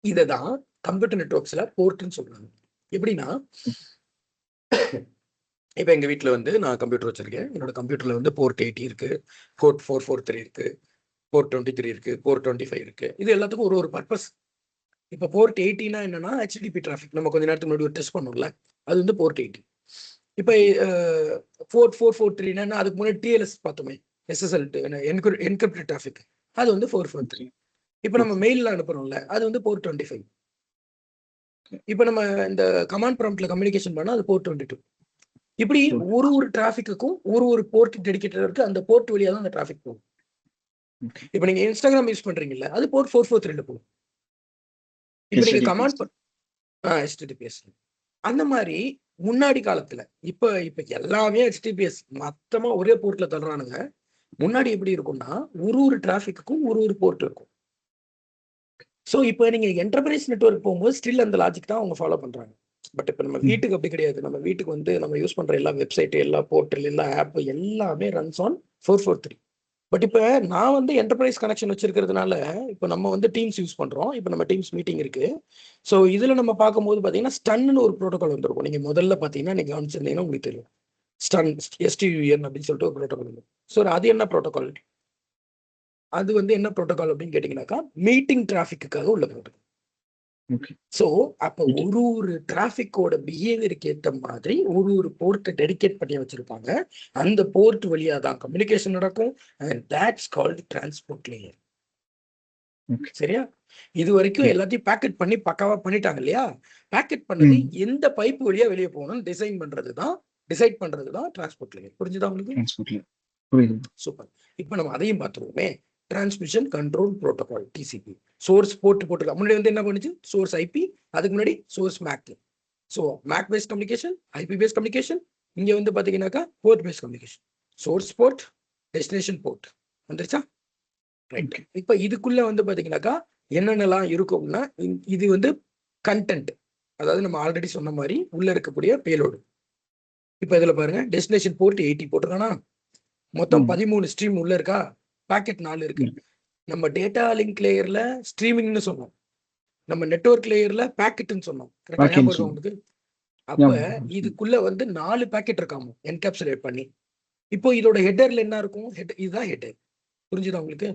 இததான் கம்ப்யூட்டர் நெட்வொர்க்ஸ்ல போர்ட்னு சொல்றாங்க. எப்படின்னா, இப்ப எங்க வீட்டுல வந்து நான் கம்ப்யூட்டர் வச்சிருக்கேன். என்னோட கம்ப்யூட்டர்ல வந்து போர்ட் 80 இருக்கு, போர்ட் 443 இருக்கு, போர்ட் 23 இருக்கு, போர்ட் 25 இருக்கு. இது எல்லாத்துக்கும் ஒரு பர்பஸ். இப்ப போர்ட் 80னா என்னன்னா, ஹெச்டிடிபி டிராஃபிக். நம்ம கொஞ்ச நேரத்துக்கு முன்னாடி ஒரு டெஸ்ட் பண்ணோம்ல, அது வந்து போர்ட் 80. இப்ப போர்ட் 443னா அதுக்கு முன்னாடி டிஎல்எஸ் பார்த்தோமே, எஸ்எஸ்எல் என்கிரிப்டட் டிராஃபிக், அது வந்து 443. இப்ப நம்ம மெயில்ல அனுப்புறோம்ல, அது வந்து போர்ட் 25. இப்ப நம்ம இந்த கமாண்ட் ப்ராம்ப்ட்ல கம்யூனிகேஷன் பண்ணா அது போர்ட் 22. இப்படி ஒரு டிராஃபிக்குக்கும் ஒரு போர்ட் டெடிகேட்டட் இருக்கு. அந்த போர்ட் வழியா தான் அந்த டிராஃபிக் போகும். இப்ப நீங்க இன்ஸ்டாகிராம் யூஸ் பண்றீங்கல்ல, அது போர்ட் 443ல போகும். இப்ப நீங்க கமாண்ட் HTTPS அந்த மாதிரி முன்னாடி காலத்துல இப்ப இப்ப எல்லாமே HTTPS மொத்தமா ஒரே போர்ட்ல தள்ளுறானுங்க. முன்னாடி எப்படி இருக்கும்னா ஒரு டிராஃபிக்குக்கும் ஒரு போர்ட் இருக்கும். ஸோ இப்போ நீங்க என்டர்பிரைஸ் நெட்வொர்க் போகும்போது ஸ்டில் அந்த லாஜிக் தான் அவங்க ஃபாலோ பண்றாங்க. பட் இப்போ நம்ம வீட்டுக்கு அப்படி கிடையாது. நம்ம வீட்டுக்கு வந்து நம்ம யூஸ் பண்ற எல்லா வெப்சைட், எல்லா போர்ட்டல், எல்லா ஆப் எல்லாமே ரன்ஸ் ஆன் 443. பட் இப்போ நான் வந்து என்டர்பிரைஸ் கனெக்ஷன் வச்சிருக்கிறதுனால இப்போ நம்ம வந்து டீம்ஸ் யூஸ் பண்றோம். இப்போ நம்ம டீம்ஸ் மீட்டிங் இருக்கு. ஸோ இதுல நம்ம பார்க்கும்போது பார்த்தீங்கன்னா ஸ்டன்னு ஒரு ப்ரோட்டோகால் வந்துருக்கும். நீங்க முதல்ல பார்த்தீங்கன்னா நீங்க கவனிச்சிருந்தீங்கன்னா உங்களுக்கு தெரியும். ஸ்டன் STUN அப்படின்னு சொல்லிட்டு ஒரு ப்ரோட்டோகால் வந்து. ஸோ அது என்ன ப்ரோட்டோகால்? அது வந்து என்ன ப்ரோட்டோகால் அப்படின்னு கேட்டீங்கன்னாக்கா மீட்டிங் டிராஃபிக்குக்காக உள்ள ப்ரோட்டோகால். ஓகே. ஸோ அப்போ ஒரு டிராஃபிக்கோட பிஹேவியருக்கு ஏற்ற மாதிரி ஒரு போர்ட்டை டெடிகேட் பண்ணி வச்சிருப்பாங்க. அந்த போர்ட் வழியா தான் கம்யூனிகேஷன் நடக்கும். And that's called transport layer. சரியா? இது வரைக்கும் எல்லாத்தையும் பேக்கெட் பண்ணி பக்காவா பண்ணிட்டாங்க இல்லையா? பேக்கெட் பண்ணது எந்த பைப் வழியா வெளியே போகணும்னு டிசைட் பண்றது தான் டிரான்ஸ்போர்ட் லேயர். புரிஞ்சுதா உங்களுக்கு? சூப்பர். இப்போ நம்ம அதையும் பார்த்துருவோமே. Transmission control protocol TCP. Source போட்டுருக்கோம். முன்னாடி வந்து என்ன பண்ணுச்சு? சோர்ஸ் IP, அதுக்கு முன்னாடி source MAC. So MAC based communication, IP based communication. இங்க வந்து பாத்தீங்கன்னாக்கா port based communication. Source port, destination port வந்துருச்சா? ரைட். இப்போ இதுக்குள்ள வந்து பாத்தீங்கன்னாக்கா என்னென்னலாம் இருக்கும்னா இது வந்து கண்டென்ட், அதாவது நம்ம ஆல்ரெடி சொன்ன மாதிரி உள்ள இருக்கக்கூடிய பேலோடு. இப்போ இதுல பாருங்க டெஸ்டினேஷன் போர்ட் 80 போட்டிருக்கானா? மொத்தம் 13 ஸ்ட்ரீம் உள்ள இருக்கா? பாக்கெட் 4 இருக்கு. நம்ம டேட்டா லிங்க் லேயர்ல ஸ்ட்ரீமிங்னு சொன்னோம். நம்ம நெட்வொர்க் லேயர்ல பாக்கெட்னு சொன்னோம். கரெக்ட்டா ஞாபகம் இருக்கா உங்களுக்கு? அப்ப இதுக்குள்ள வந்து 4 பாக்கெட் இருக்காமோ என்கேப்சுலேட் பண்ணி. இப்போ இதோட ஹெட்டர்ல என்ன இருக்கும்? இதுதான் ஹெட்டர். புரிஞ்சுதா உங்களுக்கு?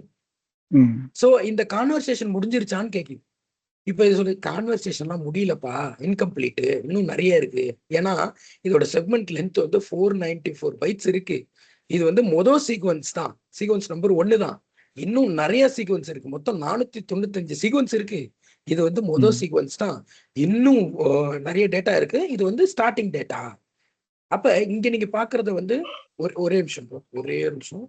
சோ இந்த கான்வர்சேஷன் முடிஞ்சிருச்சான்னு கேக்குது. இப்போ இது சொல்லி கான்வர்சேஷன்லாம் முடியலப்பா, இன்கம்ப்ளீட், இன்னும் நிறைய இருக்கு. ஏன்னா இதோட செக்மெண்ட் லென்த் வந்து 494 பைட்ஸ் இருக்கு. இது வந்து மொதல் சீக்வன்ஸ் தான், சீக்வன்ஸ் நம்பர் 1 தான். இன்னும் நிறைய சீக்வன்ஸ் இருக்கு. மொத்தம் 495 சீக்வன்ஸ் இருக்கு. இது வந்து மொதல் சீக்வன்ஸ் தான். இன்னும் நிறைய டேட்டா இருக்கு. இது வந்து ஸ்டார்டிங் டேட்டா. அப்ப இங்க நீங்க பாக்குறத வந்து ஒரே நிமிஷம் bro, ஒரே நிமிஷம்.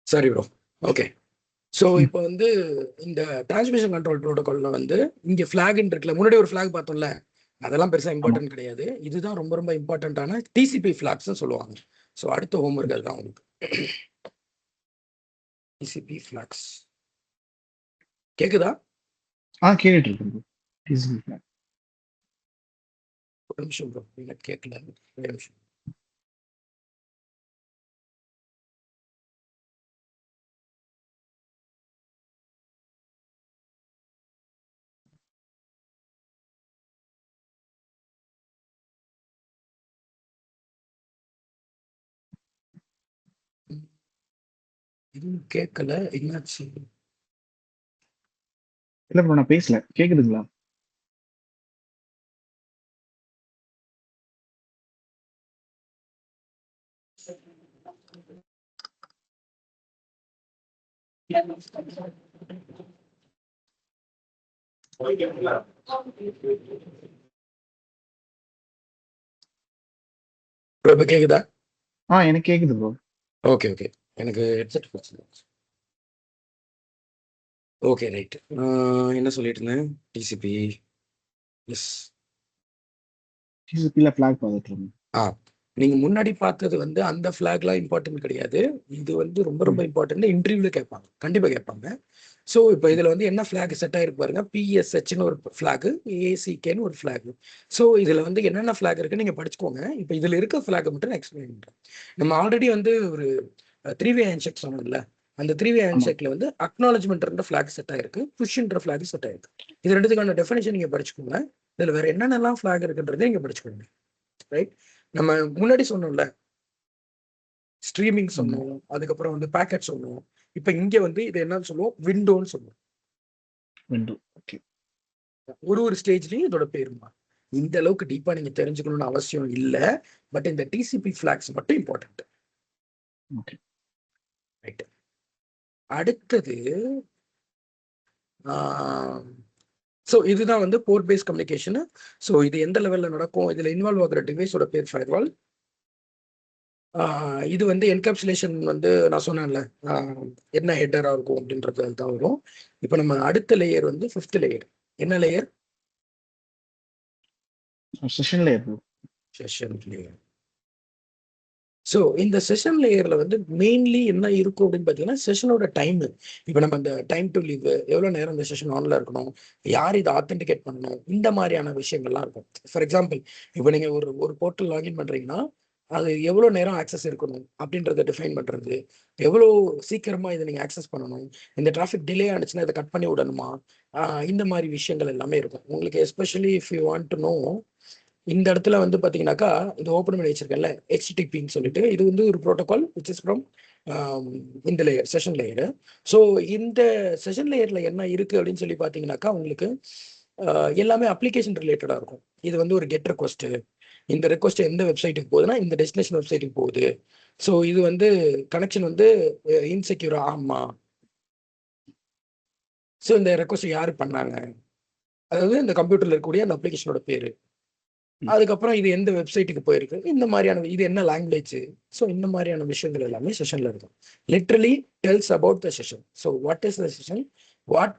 சரி ப்ரோ, ஓகே. ஸோ இப்போ வந்து இந்த டிரான்ஸ்மிஷன் கண்ட்ரோல் ப்ரோட்டோகால்ல வந்து இங்க ஃபிளாக்னு இருக்குல்ல, முன்னாடி ஒரு ஃபிளாக் பார்த்தோம்ல, அதெல்லாம் பெருசா இம்பார்ட்டன்ட் கிடையாது. இதுதான் ரொம்ப ரொம்ப இம்பார்ட்டன்டான TCP ஃபிளாக்ஸ் சொல்லுவாங்க. ஸோ அடுத்த ஹோம்ஒர்க் அதுதான் உங்களுக்கு. TCP ஃபிளாக்ஸ் கேக்குதா? கேட்டுட்டு இருக்கேன். TCP flag. ஒரு நிமிஷம் ப்ரோ, எனக்கு கேட்கல, ஒரு நிமிஷம். இதுவும் கேட்கல, என்னாச்சு? இல்ல ப்ரோ, நான் பேசல. கேக்குதுங்களா? ப்ரோ இப்போ கேக்குதா? எனக்கு கேக்குது ப்ரோ. ஓகே ஓகே, எனக்கு ஹெட்செட் பிரச்சனை. Okay right. என்ன சொல்லிட்டு இருந்தேன்? TCP. எஸ். TCPல ஃபிளாக் பார்த்துட்டு இருக்கேன். நீங்க முன்னாடி பார்த்தது வந்து அந்த ஃபிளாக்லாம் இம்பார்ட்டன்ட் கிடையாது. இது வந்து ரொம்ப ரொம்ப இம்பார்ட்டன்ட். இன்டர்வியூல கேட்பாங்க, கண்டிப்பா கேட்பாங்க. ஸோ இப்போ இதுல வந்து என்ன ஃபிளாக் செட் ஆயிருக்கு பாருங்க. PSHன்னு ஒரு ஃபிளாக், ACKன்னு ஒரு ஃபிளாக். ஸோ இதுல வந்து என்னென்ன ஃபிளாக் இருக்கு நீங்க படிச்சுக்கோங்க. இப்போ இதுல இருக்க ஃபிளாக் மட்டும் நான் எக்ஸ்பிளைன் பண்றேன். நம்ம ஆல்ரெடி வந்து ஒரு 3-way ஹேண்ட்ஷேக் சொன்னோம்ல, அந்த 3-way ஹேண்ட்ஷேக்ல வந்து அக்னாலஜ்மெண்ட்ன்ற ஃபிளாக் செட் ஆயிருக்கு, புஷ்ன்ற ஃபிளாக் செட் ஆயிருக்கு. இது ரெண்டுத்துக்கான டெஃபினேஷன் நீங்க படிச்சுக்கோங்க. இதுல வேற என்னென்னலாம் ஃபிளாக் இருக்குன்றதை நீங்க படிச்சுக்கோங்க. ரைட், நம்ம முன்னாடி சொன்னோம்ல ஸ்ட்ரீமிங் சொன்னோம், அதுக்கப்புறம் வந்து பேக்கெட் சொன்னோம். இப்ப இங்க வந்து இது என்னன்னு சொல்லுவோம், விண்டோன்னு சொல்லுவோம். ஒரு ஸ்டேஜ்லயும் இதோட பேருமா. இந்த அளவுக்கு டீப்பா நீங்க தெரிஞ்சுக்கணும்னு அவசியம் இல்லை, பட் இந்த டிசிபி ஃபிளாக்ஸ் மட்டும் இம்பார்ட்டன்ட். ரைட், அடுத்தது ஸோ இதுதான் வந்து போர்ட் பேஸ் கம்யூனிகேஷன். ஸோ இது எந்த லெவலில் நடக்கும், இதில் இன்வால்வ் ஆகிற டிவைஸோட பேர் ஃபயர்வால். இது வந்து என்கேப்சுலேஷன் வந்து நான் சொன்னேன்ல என்ன ஹெட்டராக இருக்கும் அப்படின்றது தான் வரும். இப்போ நம்ம அடுத்த லேயர் வந்து 5th லேயர். என்ன layer? Session layer. Session layer. So இந்த செஷன் லேயரில் வந்து மெயின்லி என்ன இருக்கும் அப்படின்னு பார்த்தீங்கன்னா செஷனோட டைம். இப்போ நம்ம இந்த டைம் டு லீவ், எவ்வளோ நேரம் இந்த செஷன் ஆனில் இருக்கணும், யார் இதை ஆத்தென்டிகேட் பண்ணணும், இந்த மாதிரியான விஷயங்கள்லாம் இருக்கும். ஃபார் எக்ஸாம்பிள், இப்போ நீங்கள் ஒரு போர்ட்டல் லாகின் பண்ணுறீங்கன்னா அது எவ்வளோ நேரம் ஆக்சஸ் இருக்கணும் அப்படின்றத டிஃபைன் பண்ணுறது, எவ்வளோ சீக்கிரமாக இதை நீங்கள் ஆக்சஸ் பண்ணணும், இந்த டிராஃபிக் டிலே ஆனிச்சுன்னா இதை கட் பண்ணி விடணுமா, இந்த மாதிரி விஷயங்கள் எல்லாமே இருக்கும் உங்களுக்கு. Especially if you want to know, இந்த இடத்துல வந்து பார்த்தீங்கன்னாக்கா இது ஓப்பன் பண்ணி வச்சிருக்கேன்ல HTTPன்னு சொல்லிட்டு, இது வந்து ஒரு ப்ரோட்டோகால் விச் இஸ் ஃப்ரம் இந்த லேயர், செஷன் லேயர். ஸோ இந்த செஷன் லேயரில் என்ன இருக்குது அப்படின்னு சொல்லி பார்த்தீங்கன்னாக்கா உங்களுக்கு எல்லாமே அப்ளிகேஷன் ரிலேட்டடாக இருக்கும். இது வந்து ஒரு கெட் ரெக்வஸ்ட்டு, இந்த ரெக்வஸ்ட் எந்த வெப்சைட்டுக்கு போகுதுன்னா இந்த டெஸ்டினேஷன் வெப்சைட்டுக்கு போகுது. ஸோ இது வந்து கனெக்ஷன் வந்து இன்செக்யூரா ஆமா, ஸோ இந்த ரெக்வஸ்ட் யார் பண்ணாங்க, அதாவது இந்த கம்ப்யூட்டர்ல இருக்கக்கூடிய அந்த அப்ளிகேஷனோட பேரு, அதுக்கப்புறம் இது எந்த வெப்சைட்டுக்கு போயிருக்கு, இந்த மாதிரியான இது என்ன லாங்குவேஜ். ஸோ இந்த மாதிரியான விஷயங்கள் எல்லாமே செஷன்ல இருக்கும். Literally டெல்ஸ் about the session. So what is the session, what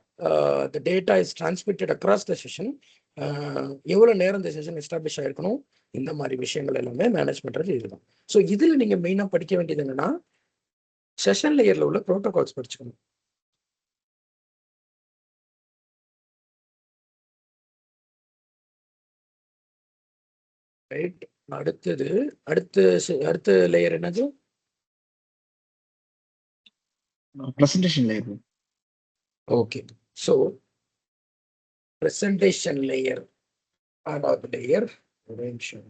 the data is transmitted across the session, எவ்வளோ நேரம் இந்த செஷன் எஸ்டாப்ளிஷ் ஆயிருக்கணும், இந்த மாதிரி விஷயங்கள் எல்லாமே மேனேஜ் பண்றது இதுதான். ஸோ இதுல நீங்க மெயினா படிக்க வேண்டியது என்னன்னா செஷன் லேயர்ல உள்ள ப்ரோட்டோகால்ஸ் படிச்சுக்கணும். ரைட், அடுத்த லேயர் என்னது? Presentation layer. Okay, so presentation layer ஆறாவது லேயர். ஒரு நிமிஷம்,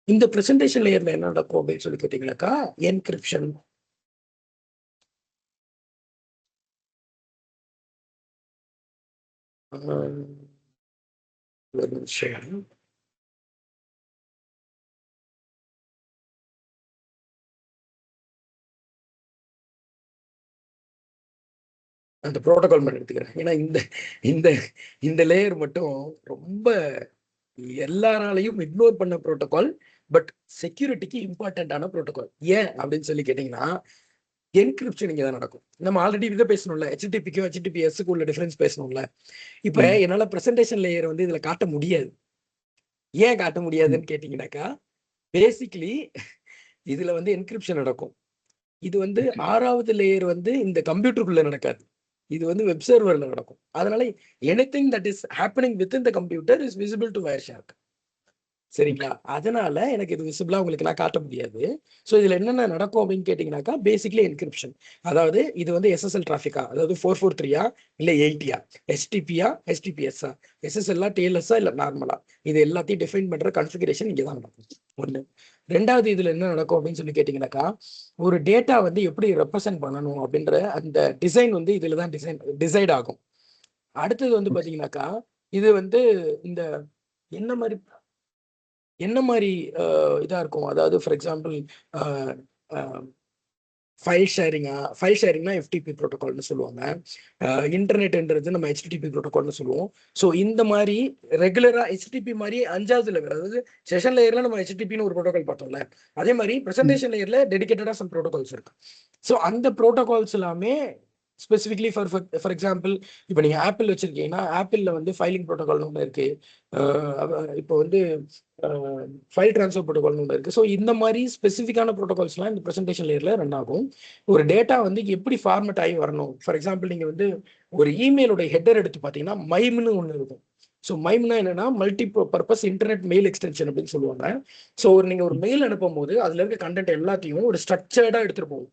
இந்த பிரசன்டேஷன் லேயர்ல என்ன நடக்கும் அப்படின்னு சொல்லி கேட்டீங்கன்னாக்கா என்கிரிப்ஷன், ஒரு நிமிஷம், அந்த ப்ரோட்டோகால் மட்டும் எடுத்துக்கிறேன். ஏன்னா இந்த இந்த இந்த லேயர் மட்டும் ரொம்ப எல்லாராலையும் இக்னோர் பண்ண ப்ரோட்டோகால், பட் செக்யூரிட்டிக்கு இம்பார்ட்டன்டான ப்ரோட்டோகால். ஏன் அப்படின்னு சொல்லி கேட்டீங்கன்னா என்கிரிப்ஷன் இங்கே தான் நடக்கும். நம்ம ஆல்ரெடி இதை பேசணும்ல, HTTPக்கும் HTTPSக்கும் உள்ள டிஃபரன்ஸ் பேசணும்ல. இப்போ என்னால் ப்ரெசன்டேஷன் லேயர் வந்து இதில் காட்ட முடியாது. ஏன் காட்ட முடியாதுன்னு கேட்டிங்கனாக்கா பேசிக்லி இதில் வந்து என்கிரிப்ஷன் நடக்கும். இது வந்து 6வது லேயர் வந்து இந்த கம்ப்யூட்டருக்குள்ளே நடக்காது, இது வந்து வெப் சர்வரில் நடக்கும். அதனால anything that is happening within the computer is visible to Wireshark. சரிங்களா, அதனால எனக்கு இது விசிபிளா உங்களுக்கு நான் காட்ட முடியாது. ஸோ இதுல என்னென்ன நடக்கும் அப்படின்னு கேட்டீங்கன்னாக்கா பேசிக்லி என்கிரிப்ஷன். அதாவது இது வந்து SSL டிராஃபிக்கா, அதாவது 443 இல்லை 80 HTTPயா HTTPSஆ, SSLஆ TLSஆ இல்லை நார்மலா, இது எல்லாத்தையும் டிஃபைன் பண்ற கன்ஃபிகரேஷன் இங்கே தான் நடக்கும். ஒன்று. ரெண்டாவது இதுல என்ன நடக்கும் அப்படின்னு சொல்லி கேட்டீங்கன்னாக்கா ஒரு டேட்டா வந்து எப்படி ரெப்ரசென்ட் பண்ணணும் அப்படின்ற அந்த டிசைன் வந்து இதுல தான் டிசைட் ஆகும். அடுத்தது வந்து பாத்தீங்கன்னாக்கா இது வந்து இந்த என்ன மாதிரி இதா இருக்கும், அதாவது ஃபார் எக்ஸாம்பிள் ஃபைல் ஷேரிங்னா FTP ப்ரோட்டோகால்னு சொல்லுவாங்க, இன்டர்நெட்ன்றது நம்ம HTTP ப்ரோட்டோகால்னு சொல்லுவோம். ஸோ இந்த மாதிரி ரெகுலரா HTTP மாதிரி 5வது லெவல், அதாவது செஷன் லேயர்ல நம்ம HTTPன்னு ஒரு ப்ரோட்டோகால் பார்த்தோம்ல, அதே மாதிரி ப்ரெசன்டேஷன் லேயர்ல டெடிகேட்டடா சம் ப்ரோட்டோகால்ஸ் இருக்கு. ஸோ அந்த ப்ரோட்டோகால்ஸ் எல்லாமே ஸ்பெசிஃபிக்லி ஃபார் எக்ஸாம்பிள் இப்போ நீங்கள் ஆப்பிள் வச்சுருக்கீங்கன்னா ஆப்பிளில் வந்து ஃபைலிங் ப்ரோட்டோகால்னு ஒன்று இருக்குது, இப்போ வந்து ஃபைல் ட்ரான்ஸ்ஃபர் ப்ரோட்டோகால்னு ஒன்று இருக்குது. ஸோ இந்த மாதிரி ஸ்பெசிஃபிக்கான ப்ரோட்டோகால்ஸ்லாம் இந்த ப்ரெசன்டேஷன் லேயரில் ரன் ஆகும். ஒரு டேட்டா வந்து எப்படி ஃபார்மேட் ஆகி வரணும், ஃபார் எக்ஸாம்பிள் நீங்கள் வந்து ஒரு இமெயிலோட ஹெட்டர் எடுத்து பார்த்தீங்கன்னா மைம்னு ஒன்று இருக்கும். ஸோ மைம்னா என்னன்னா multi purpose internet mail extension அப்படின்னு சொல்லுவாங்க. ஸோ நீங்கள் ஒரு மெயில் அனுப்பும் போது அதில் இருக்க கண்டென்ட் எல்லாத்தையும் ஒரு ஸ்ட்ரக்சர்டாக எடுத்துகிட்டு போகும்.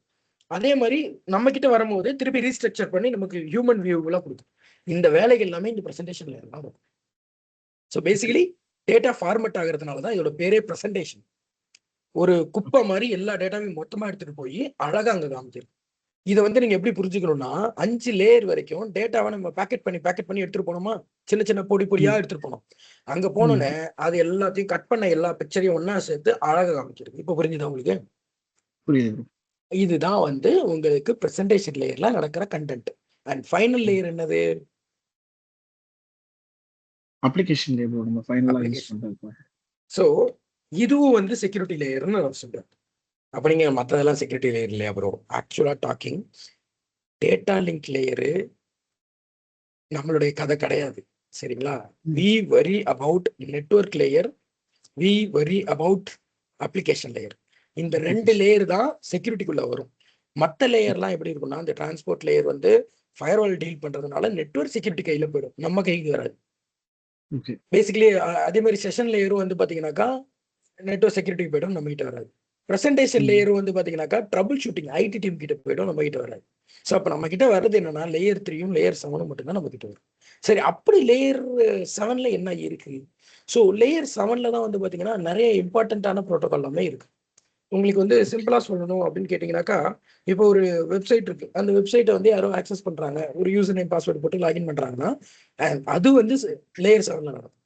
அதே மாதிரி நம்ம கிட்ட வரும்போது திருப்பி ரீஸ்ட்ரக்சர் பண்ணி நமக்கு ஹியூமன் வியூவெல்லாம் கொடுக்கும். இந்த வேலைகள் எல்லாமே இந்த ப்ரெசன்டேஷன்ல எல்லாம் இருக்கும். ஸோ பேசிக்கலி டேட்டா ஃபார்மேட் ஆகிறதுனால தான் இதோட பேரே ப்ரெசன்டேஷன். ஒரு குப்பை மாதிரி எல்லா டேட்டாவையும் மொத்தமாக எடுத்துகிட்டு போய் அழகாக அங்கே காமிச்சிடும். இதை வந்து நீங்கள் எப்படி புரிஞ்சுக்கணும்னா 5 லேயர் வரைக்கும் டேட்டாவை நம்ம பேக்கெட் பண்ணி எடுத்துகிட்டு போனோமா, சின்ன சின்ன பொடியாக எடுத்துகிட்டு போனோம். அங்கே போனோன்னே அது எல்லாத்தையும் கட் பண்ண எல்லா பிக்சரையும் ஒன்றா சேர்த்து அழகாக காமிச்சிருக்கு. இப்போ புரிஞ்சுதா உங்களுக்கு? புரியுது. இதுதான் வந்து உங்களுக்கு ப்ரெசன்டேஷன் லேயர்ல நடக்கிற கண்டென்ட். அண்ட் ஃபைனல் லேயர் என்னது? அப்ளிகேஷன் லேயர் நம்ம ஃபைனலா யூஸ் பண்றது. ஸோ இதுவும் வந்து செக்யூரிட்டி லேயர்னு நான் சொல்றேன். அப்போ நீங்க மற்றதெல்லாம் செக்யூரிட்டி லேயர் இல்லையா ப்ரோ? ஆக்சுவலா டாக்கிங் டேட்டா லிங்க் லேயரு நம்மளுடைய கதை கிடையாது, சரிங்களா? We worry about network layer, we worry about application layer. இந்த 2 லேயர் தான் செக்யூரிட்டிக்குள்ள வரும். மற்ற லேயர்லாம் எப்படி இருக்கும்னா, இந்த டிரான்ஸ்போர்ட் லேயர் வந்து ஃபயர்வால் டீல் பண்றதுனால நெட்வொர்க் செக்யூரிட்டி கையில போயிடும், நம்ம கைக்கு வராது. பேசிக்கலி அதே மாதிரி செஷன் லேயரும் வந்து பாத்தீங்கன்னாக்கா நெட்வொர்க் செக்யூரிட்டி போயிடும், நம்ம கிட்ட வராது. ப்ரெசன்டேஷன் லேயரும் வந்து பாத்தீங்கன்னாக்கா ட்ரபிள் ஷூட்டிங் ஐடி டீம் கிட்ட போயிடும், நம்ம கிட்ட வராது. ஸோ அப்போ நம்ம கிட்ட வர்றது என்னன்னா லேயர் 3யும் லேயர் 7ம் மட்டும்தான் நம்ம கிட்ட வரும். சரி, அப்படி லேயர் 7ல என்ன இருக்கு? ஸோ லேயர் 7ல தான் வந்து பாத்தீங்கன்னா நிறைய இம்பார்ட்டன்டான ப்ரோட்டோகால் எல்லாமே இருக்கு. உங்களுக்கு வந்து சிம்பிளா சொல்லணும் அப்படின்னு கேட்டீங்கன்னாக்கா, இப்போ ஒரு வெப்சைட் இருக்கு, அந்த வெப்சைட்டை வந்து யாரும் ஆக்சஸ் பண்றாங்க, ஒரு யூசர் நேம் பாஸ்வேர்டு போட்டு லாகின் பண்றாங்கன்னா அது வந்து லேயர் 7ல நடக்கும்.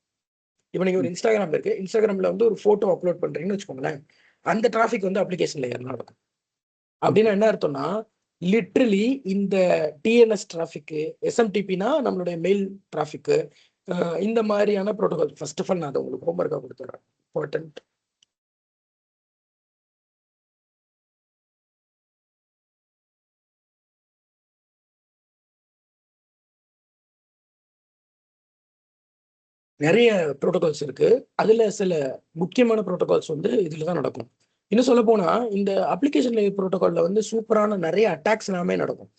இப்போ நீங்க ஒரு இன்ஸ்டாகிராம் இருக்கு, இன்ஸ்டாகிராம்ல வந்து ஒரு போட்டோ அப்லோட் பண்றீங்கன்னு வச்சுக்கோங்களேன், அந்த டிராஃபிக் வந்து அப்ளிகேஷன் லேயர்ல நடக்கும். அப்படின்னா என்ன அர்த்தம்னா, லிட்ரலி இந்த டிஎன்எஸ் டிராஃபிக், எஸ்எம்டிபினா நம்மளுடைய மெயில் டிராஃபிக், இந்த மாதிரியான ப்ரோட்டோகால். ஃபர்ஸ்ட் ஆஃப் ஆல் நான் அதை உங்களுக்கு ஹோம்ஒர்க்காக கொடுத்துறேன், இம்பார்ட்டன்ட். நிறைய ப்ரோட்டோகால்ஸ் இருக்கு. அதுல சில முக்கியமான ப்ரோட்டோகால்ஸ் வந்து இதுல தான் நடக்கும். இன்னும் சொல்ல போனா இந்த அப்ளிகேஷன் லேயர் ப்ரோட்டோகால்ல வந்து சூப்பரான நிறைய அட்டாக்ஸ் எல்லாமே நடக்கும்.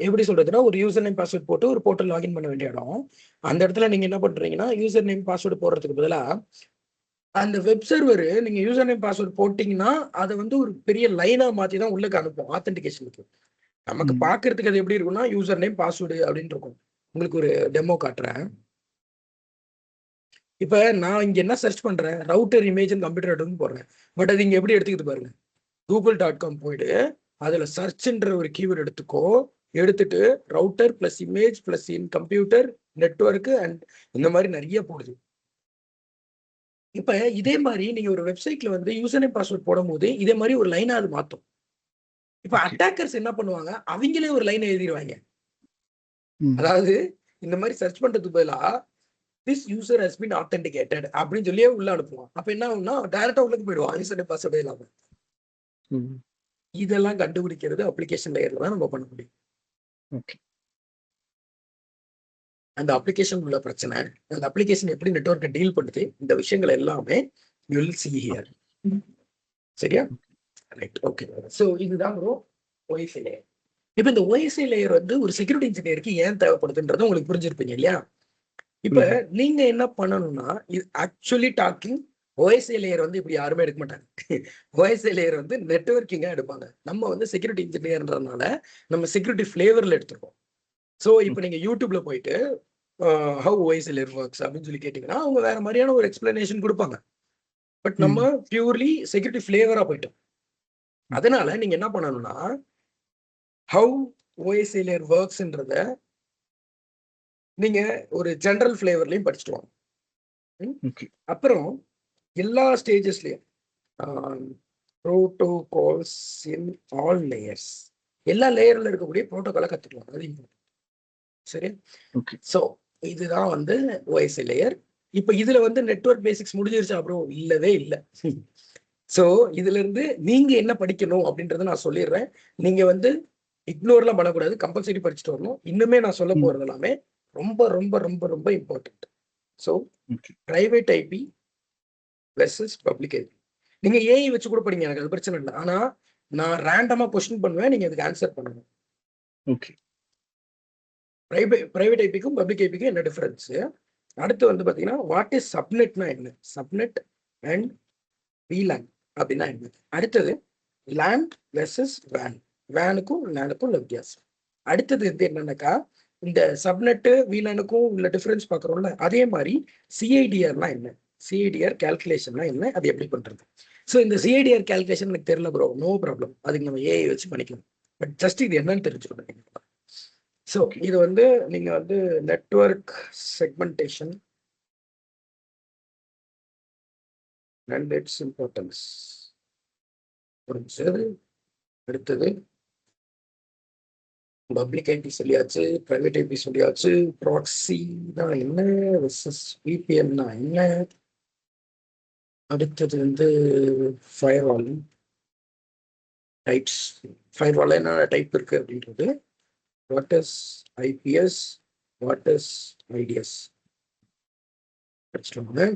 எப்படி சொல்றதுன்னா, ஒரு யூசர் நேம் பாஸ்வேர்ட் போட்டு ஒரு போர்ட்டல் லாகின் பண்ண வேண்டிய இடம், அந்த இடத்துல நீங்க என்ன பண்றீங்கன்னா, யூசர் நேம் பாஸ்வேர்டு போடுறதுக்கு பதிலா அந்த வெப் சர்வர் நீங்க யூசர் நேம் பாஸ்வேர்ட் போட்டீங்கன்னா அதை வந்து ஒரு பெரிய லைனா மாத்தி தான் உள்ளக்கு அனுப்பும் ஆத்தென்டிகேஷனுக்கு. நமக்கு பாக்குறதுக்கு அது எப்படி இருக்கும்னா யூசர் நேம் பாஸ்வேர்டு அப்படின்னு இருக்கும். உங்களுக்கு ஒரு டெமோ காட்டுறேன். இப்ப நான் இங்க என்ன சர்ச் பண்றேன், ரவுட்டர் இமேஜ் கம்ப்யூட்டர் போடுறேன். பட் அது இங்க எப்படி எடுத்துக்கிட்டு பாருங்க, google.com போயிட்டு அதுல சர்ச்ன்ற ஒரு கீவேர்ட் எடுத்துக்கோ, எடுத்துட்டு router plus image plus in computer network and இந்த மாதிரி நிறைய போடுது. இப்ப இதே மாதிரி நீங்க ஒரு வெப்சைட்ல வந்து யூசர் நேம் பாஸ்வேர்ட் போடும்போது இதே மாதிரி ஒரு லைனா அது மாத்தும். இப்ப அட்டாக்கர்ஸ் என்ன பண்ணுவாங்க, அவங்களே ஒரு லைன் எழுதிடுவாங்க. அதாவது இந்த மாதிரி சர்ச் பண்றதுக்கு பதிலா this user has been authenticated அப்படின்னு சொல்லியே உள்ள அனுப்புவான். அப்ப என்ன ஆகும்னா டைரக்டா உள்ளக்கு போயிடுவான் யூசர் நேம் பாஸ்வேர்ட் இல்லாம. இதெல்லாம் கண்டுபிடிக்கிறது அப்ளிகேஷன் லேயர்ல தான் நம்ம பண்ண முடியும். அந்த அப்ளிகேஷன் உள்ள பிரச்சனை, அந்த அப்ளிகேஷன் எப்படி நெட்வொர்க்கை டீல் பண்ணுது, இந்த விஷயங்கள் எல்லாமே you will see here. சரியா? Right, okay. ஸோ இதுதான் ப்ரோ ஒய்ஃபை லேயர். இப்போ இந்த ஒய்ஃபை லேயர் வந்து ஒரு செக்யூரிட்டி இன்ஜினியருக்கு ஏன் தேவைப்படுதுன்றது உங்களுக்கு புரிஞ்சிருப்பீங்க இல்லையா? இப்ப நீங்க என்ன பண்ணணும்னா, இது ஆக்சுவலி டாக்கிங் ஓஎஸ்ஐ லேயர் வந்து இப்படி யாருமே எடுக்க மாட்டாங்க. ஓஎஸ்ஐ லேயர் வந்து நெட்வொர்க்கிங்கா எடுப்பாங்க. நம்ம வந்து செக்யூரிட்டி இன்ஜினியர்ன்றதுனால நம்ம செக்யூரிட்டி ஃபிளேவர்ல எடுத்துருக்கோம். ஸோ இப்போ நீங்க யூடியூப்ல போயிட்டு ஹவ் ஓஎஸ்ஐ லேயர் ஒர்க்ஸ் அப்படின்னு சொல்லி கேட்டீங்கன்னா அவங்க வேற மாதிரியான ஒரு எக்ஸ்பிளனேஷன் கொடுப்பாங்க. பட் நம்ம பியூர்லி செக்யூரிட்டி ஃபிளேவரா போயிட்டோம். அதனால நீங்க என்ன பண்ணணும்னா, ஹவ் ஓஎஸ்ஐ லேயர் ஒர்க்ஸ்ன்றத நீங்க ஒரு ஜெனரல் ஃபிளேவர்லயும் படிச்சுட்டு வாங்க. அப்புறம் எல்லா ஸ்டேஜஸ்லயும் ப்ரோட்டோகால்ஸ் இன் ஆல் லேயர்ஸ், எல்லா லேயர்ல இருக்கக்கூடிய ப்ரோட்டோகாலை கத்துக்கலாம். அது இம்பார்ட்டன்ட். சரி, ஸோ இதுதான் வந்து ஓஎஸ்ஐ லேயர். இப்போ இதுல வந்து நெட்வொர்க் பேசிக்ஸ் முடிஞ்சிருச்சா அப்புறம்? இல்லவே இல்லை. ஸோ இதுல இருந்து நீங்க என்ன படிக்கணும் அப்படின்றத நான் சொல்லிடுறேன். நீங்க வந்து இக்னோர்லாம் பண்ணக்கூடாது, கம்பல்சரி படிச்சுட்டு வரணும். இன்னுமே நான் சொல்ல போறது எல்லாமே ரொம்ப ரொம்ப ரொம்ப ரொம்ப important. So private IP versus public IP. நீங்க ஏஐ வச்சு கூட படிங்க, எனக்கு அது பிரச்சனை இல்லை. ஆனா நான் ரேண்டமா கொஸ்டின் பண்ணுவேன், நீங்க அதுக்கு ஆன்சர் பண்ணணும். ஓகே, பிரைவேட் ஐபிக்கும் பப்ளிக் ஐபிக்கும் என்ன டிஃபரன்ஸ்? அடுத்து வந்து பார்த்தீங்கன்னா வாட் இஸ் சப்நெட்னா என்ன, சப்நெட் அண்ட் விலேன் அப்படின்னா என்ன. அடுத்தது லேன் வெர்சஸ் வேன், வேனுக்கும் லேனுக்கும் உள்ள வித்தியாசம். அடுத்தது வந்து என்னன்னாக்கா இந்த சப்நெட்டு வீலனுக்கும் உள்ள டிஃபரன்ஸ் பார்க்குறோம்ல, அதே மாதிரி சிஐடிஆர்னா என்ன, சிஐடிஆர் கேல்குலேஷன்னா என்ன, அது எப்படி பண்றது. ஸோ இந்த சிஐடிஆர் கேல்குலேஷன் எனக்கு தெரியல ப்ரோ, நோ ப்ராப்ளம், அதுக்கு நம்ம ஏஐ வச்சு பண்ணிக்கலாம். பட் ஜஸ்ட் இது என்னன்னு தெரிஞ்சுக்கணும். ஸோ இது வந்து நீங்க வந்து network segmentation and its importance புரிஞ்சது. அடுத்தது பப்ளிக் ஐபி சொல்லியாச்சு, பிரைவேட் ஐபி சொல்லியாச்சு, ப்ராக்ஸினா என்ன வெர்சஸ் விபிஎன்னா என்ன. அடுத்தது வந்து ஃபயர்வால் டைப்ஸ், ஃபயர்வால் என்னென்ன டைப் இருக்கு அப்படின்றது, what is IPS, what is IDS படிச்சுட்டு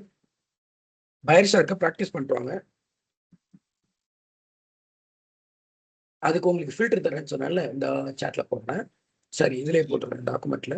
பைரஸா இருக்க ப்ராக்டிஸ் பண்ணிட்டு வாங்க. அதுக்கு உங்களுக்கு ஃபில்டர் தரேன்னு சொன்னால இந்த சாட்ல போடுறேன், சரி இதுலேயே போட்டுறேன் டாக்குமெண்ட்ல.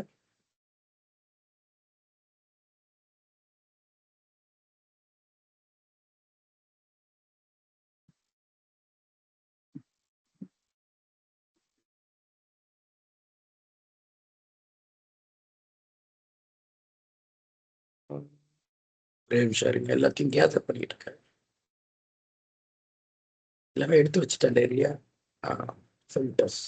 ஒரே நிமிஷம் இருங்க, எல்லாத்தையும் கேதர் பண்ணிட்டு இருக்கேன், எல்லாமே எடுத்து வச்சுட்டேன் டைரியா. ஃபில்டர்ஸ்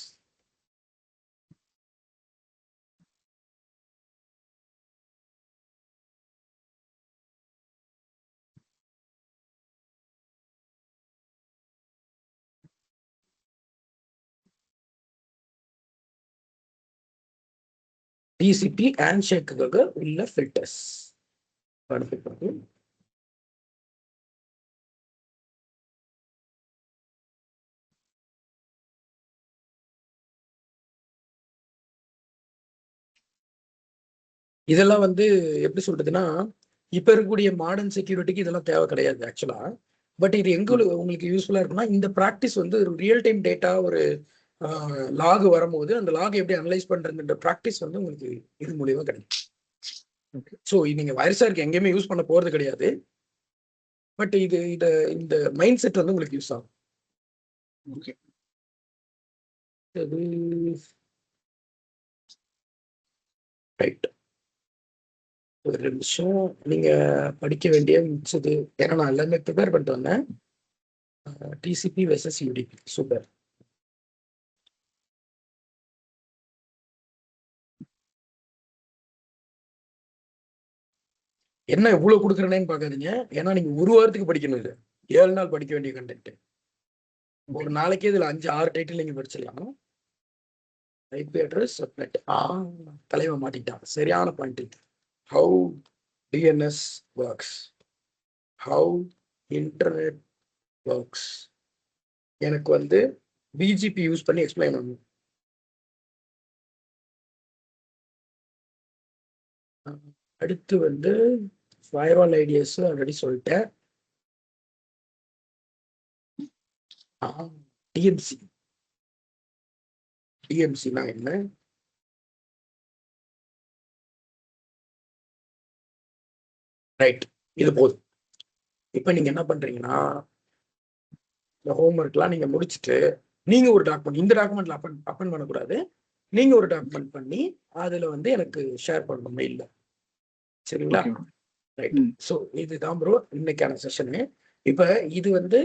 டிசிபி ஹேண்ட் ஷேக்குக்காக உள்ள ஃபில்டர்ஸ் அடுத்து இதெல்லாம் வந்து எப்படி சொல்றதுன்னா, இப்ப இருக்கக்கூடிய மாடர்ன் செக்யூரிட்டிக்கு இதெல்லாம் தேவை கிடையாது ஆக்சுவலா. பட் இது எங்க உங்களுக்கு யூஸ்ஃபுல்லா இருக்குன்னா, இந்த ப்ராக்டிஸ் வந்து ஒரு ரியல் டைம் டேட்டா, ஒரு லாக் வரும்போது அந்த லாக் எப்படி அனலைஸ் பண்றதுன்ற ப்ராக்டிஸ் வந்து உங்களுக்கு இது மூலியமா கிடைக்கும். ஸோ நீங்க வைரஸாருக்கு எங்கேயுமே யூஸ் பண்ண போறது கிடையாது. பட் இது இந்த மைண்ட் செட் வந்து உங்களுக்கு யூஸ் ஆகும். Okay, right. ஒரு நிமிஷம், நீங்க படிக்க வேண்டிய மிச்சது, ஏன்னா நான் எல்லாமே ப்ரிப்பேர் பண்ணிட்டு வந்தேன். TCP versus UDP, super. என்ன இவ்வளவு கொடுக்குறேன்னு பார்க்காதீங்க, ஏன்னா நீங்க ஒரு வாரத்துக்கு படிக்கணும், இது 7 நாள் படிக்க வேண்டிய கண்டென்ட். ஒரு நாளைக்கே இதுல 5-6 டைட்டில் நீங்க படிச்சிடலாம். ஐபி அட்ரஸ் சப்நெட், தலைவன் மாட்டிட்டான், சரியான point. How DNS works, how internet works, எனக்கு வந்து பிஜிபி யூஸ் பண்ணி எக்ஸ்பிளைன் பண்ணணும். அடுத்து வந்து ஃபயர்வால் ஐடியாஸ் ஆல்ரெடி சொல்லிட்டேன். டிஎம்சி, டிஎம்சினா என்ன, ரைட், இது போதும். இப்போ நீங்க என்ன பண்றீங்கன்னா, இந்த ஹோம்ஒர்க்லாம் நீங்க முடிச்சுட்டு நீங்க ஒரு டாக்குமெண்ட், இந்த டாக்குமெண்ட்ல அப்பன் பண்ணக்கூடாது, நீங்க ஒரு டாக்குமெண்ட் பண்ணி அதுல வந்து எனக்கு ஷேர் பண்ணணும் மெயில்ல, சரிங்களா? ரைட். ஸோ இதுதான் ப்ரோ இன்னைக்கான செஷனு. இப்போ இது வந்து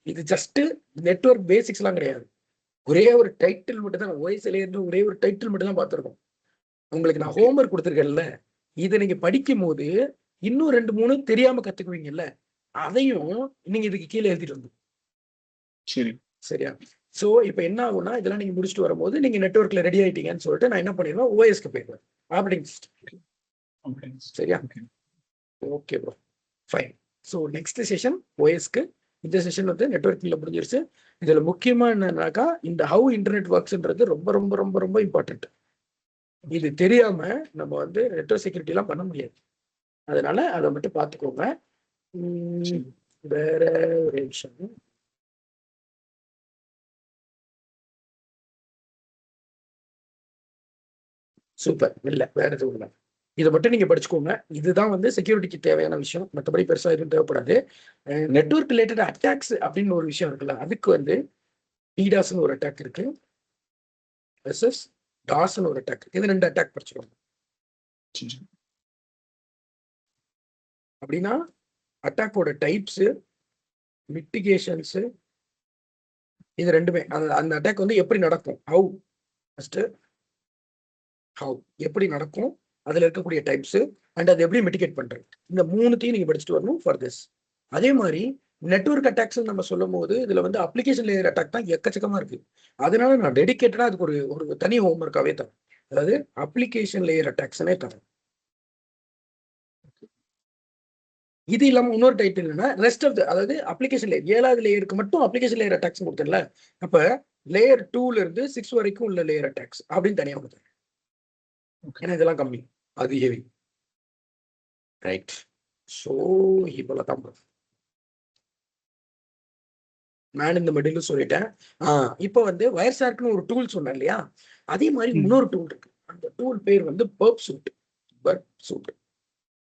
இது ஜஸ்ட் நெட்வொர்க் பேசிக்ஸ்லாம் கிடையாது, ஒரே ஒரு டைட்டில் மட்டும் தான், ஓஎஸ்எல்ஏ ஒரே ஒரு டைட்டில் மட்டும் தான் பார்த்துருக்கோம். உங்களுக்கு நான் ஹோம்ஒர்க் கொடுத்துருக்கேன்ல, இதை நீங்க படிக்கும் போது இன்னும் 2-3 தெரியாம கத்துக்குவீங்கல்ல, அதையும் நீங்க இதுக்கு கீழே எழுதிட்டு வந்து, சரி சரியா? ஸோ இப்போ என்ன ஆகும்னா, இதெல்லாம் நீங்க முடிச்சுட்டு வரும்போது நீங்க நெட்வொர்க்ல ரெடி ஆயிட்டீங்கன்னு சொல்லிட்டு நான் என்ன பண்ணிடுவேன், ஓஎஸ்க்கு போயிடுவேன், ஆப்ரேட்டிங் சிஸ்டம், சரியா? Okay bro, fine. So next session ஓஎஸ்க்கு, இந்த செஷன் வந்து நெட்வொர்க்கில் முடிஞ்சிருச்சு. இதுல முக்கியமா என்னன்னாக்கா, இந்த ஹவு இன்டர்நெட் ஒர்க்ஸ்ன்றது ரொம்ப ரொம்ப ரொம்ப ரொம்ப இம்பார்ட்டன்ட். இது தெரியாம நம்ம வந்து நெட்வொர்க் செக்யூரிட்டி எல்லாம் பண்ண முடியாது, அதனால அதை மட்டும் பார்த்துக்கோங்க. வேற ஒரு விஷயம், சூப்பர், இல்லை வேற எதுவும் இல்லை. இதை மட்டும் நீங்க படிச்சுக்கோங்க. இதுதான் வந்து செக்யூரிட்டிக்கு தேவையான விஷயம். மற்றபடி பெருசா எதுவும் தேவைப்படாது. நெட்வொர்க் ரிலேட்டட் அட்டாக்ஸ் அப்படின்னு ஒரு விஷயம் இருக்குல்ல, அதுக்கு வந்து டிடாஸ்னு ஒரு அட்டாக் இருக்கு, வெர்சஸ் டாஸ்னு ஒரு அட்டாக். இது 2 அட்டாக் படிச்சுக்கோங்க. அப்படின்னா அட்டாக்கோட டைப்ஸ், மிட்டிகேஷன்ஸ், இது ரெண்டுமே அந்த அட்டாக் வந்து எப்படி நடக்கும், ஹவு ஃபர்ஸ்ட் ஹவு எப்படி நடக்கும், அதுல இருக்கக்கூடிய டைப்ஸ் அண்ட் அதை எப்படி மிட்டிகேட் பண்றது, இந்த 3த்தையும் நீங்க படிச்சுட்டு வரணும் ஃபார் திஸ். அதே மாதிரி நெட்வொர்க் அட்டாக்ஸ் நம்ம சொல்லும் போது இதுல வந்து அப்ளிகேஷன் லேயர் அட்டாக் தான் எக்கச்சக்கமா இருக்கு. அதனால நான் டெடிகேட்டடா அதுக்கு ஒரு தனி ஹோம்ஒர்க்காவே தரேன். அதாவது அப்ளிகேஷன் லேயர் அட்டாக்ஸ்னே தரேன். இது இல்லாம இன்னொரு டைட்டில் என்னன்னா ரெஸ்ட் ஆஃப் அதாவது அப்ளிகேஷன் லேயர் 7வது லேயருக்கு மட்டும் அப்ளிகேஷன் லேயர் அட்டாக்ஸ் கொடுத்தேன்ல, அப்ப லேயர் 2ல இருந்து 6 வரைக்கும் உள்ள லேயர் அட்டாக்ஸ் அப்படின்னு தனியா கொடுத்தேன். ஏன்னா இதெல்லாம் கம்மி, அது ஹெவி. ரைட். ஸோ இவ்வளவுதான் நான் இந்த மிடில் சொல்லிட்டேன். இப்போ வந்து வயர் ஷார்க்னு ஒரு டூல் சொன்னேன் இல்லையா, அதே மாதிரி இன்னொரு டூல் இருக்கு. அந்த டூல் பேர் வந்து பர்ப் சூட்.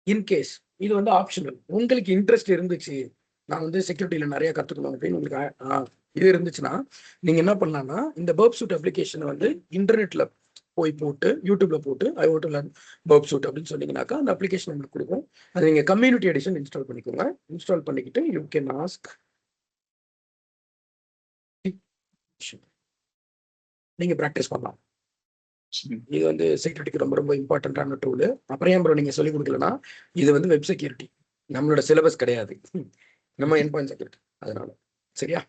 இன்கேஸ் இது வந்து ஆப்ஷனல், உங்களுக்கு இன்ட்ரெஸ்ட் இருந்துச்சு, நான் வந்து செக்யூரிட்டியில நிறைய கத்துக்கணும் அப்படின்னு உங்களுக்கு இது இருந்துச்சுன்னா நீங்க என்ன பண்ணலாம்னா, இந்த பர்ப் சூட் அப்ளிகேஷனை வந்து இன்டர்நெட்ல போய் போட்டு யூடியூப்ல போட்டு I want to learn burp suite அப்படின்னு சொன்னீங்கன்னாக்கா அந்த அப்ளிகேஷன் உங்களுக்கு கொடுக்கும். அது நீங்க கம்யூனிட்டி எடிஷன் இன்ஸ்டால் பண்ணிக்கோங்க. இன்ஸ்டால் பண்ணிக்கிட்டு யூ கேன் ஆஸ்க், நீங்க ப்ராக்டிஸ் பண்ணலாம். இது வந்து செக்யூரிட்டிக்கு ரொம்ப ரொம்ப இம்பார்ட்டன்டான டூல். அப்புறம் ஏன் ப்ரோ நீங்க சொல்லிக் கொடுக்கலன்னா, இது வந்து வெப் செக்யூரிட்டி, நம்மளோட சிலபஸ் கிடையாது, நம்ம எண்ட் பாயிண்ட் செக்யூரிட்டி, அதனால. சரியா?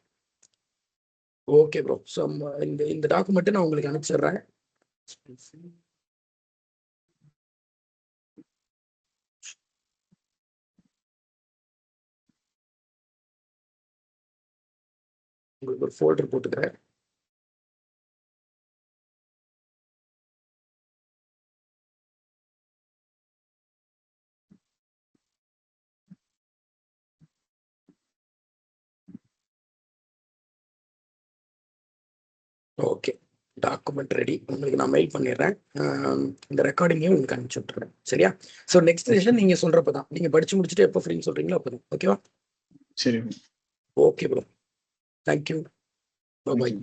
Okay bro. ஸோ இந்த டாக்குமெண்ட்டை நான் உங்களுக்கு அனுப்பிச்சிடுறேன். உங்களுக்கு ஒரு ஃபோல்டர் போட்டுக்கிறேன். Okay, document ready. உங்களுக்கு நான் மெயில் பண்ணிடுறேன். இந்த ரெக்கார்டிங்கையும் உங்களுக்கு அனுப்பிச்சு விட்டுறேன். சரியா? ஸோ நெக்ஸ்ட் செஷன் நீங்க சொல்றப்ப தான், நீங்க படிச்சு முடிச்சுட்டு எப்போ ஃப்ரீன்னு சொல்றீங்களோ அப்போதான். ஓகேவா? சரி. ஓகே ப்ரோ, தேங்க்யூ, பாய்.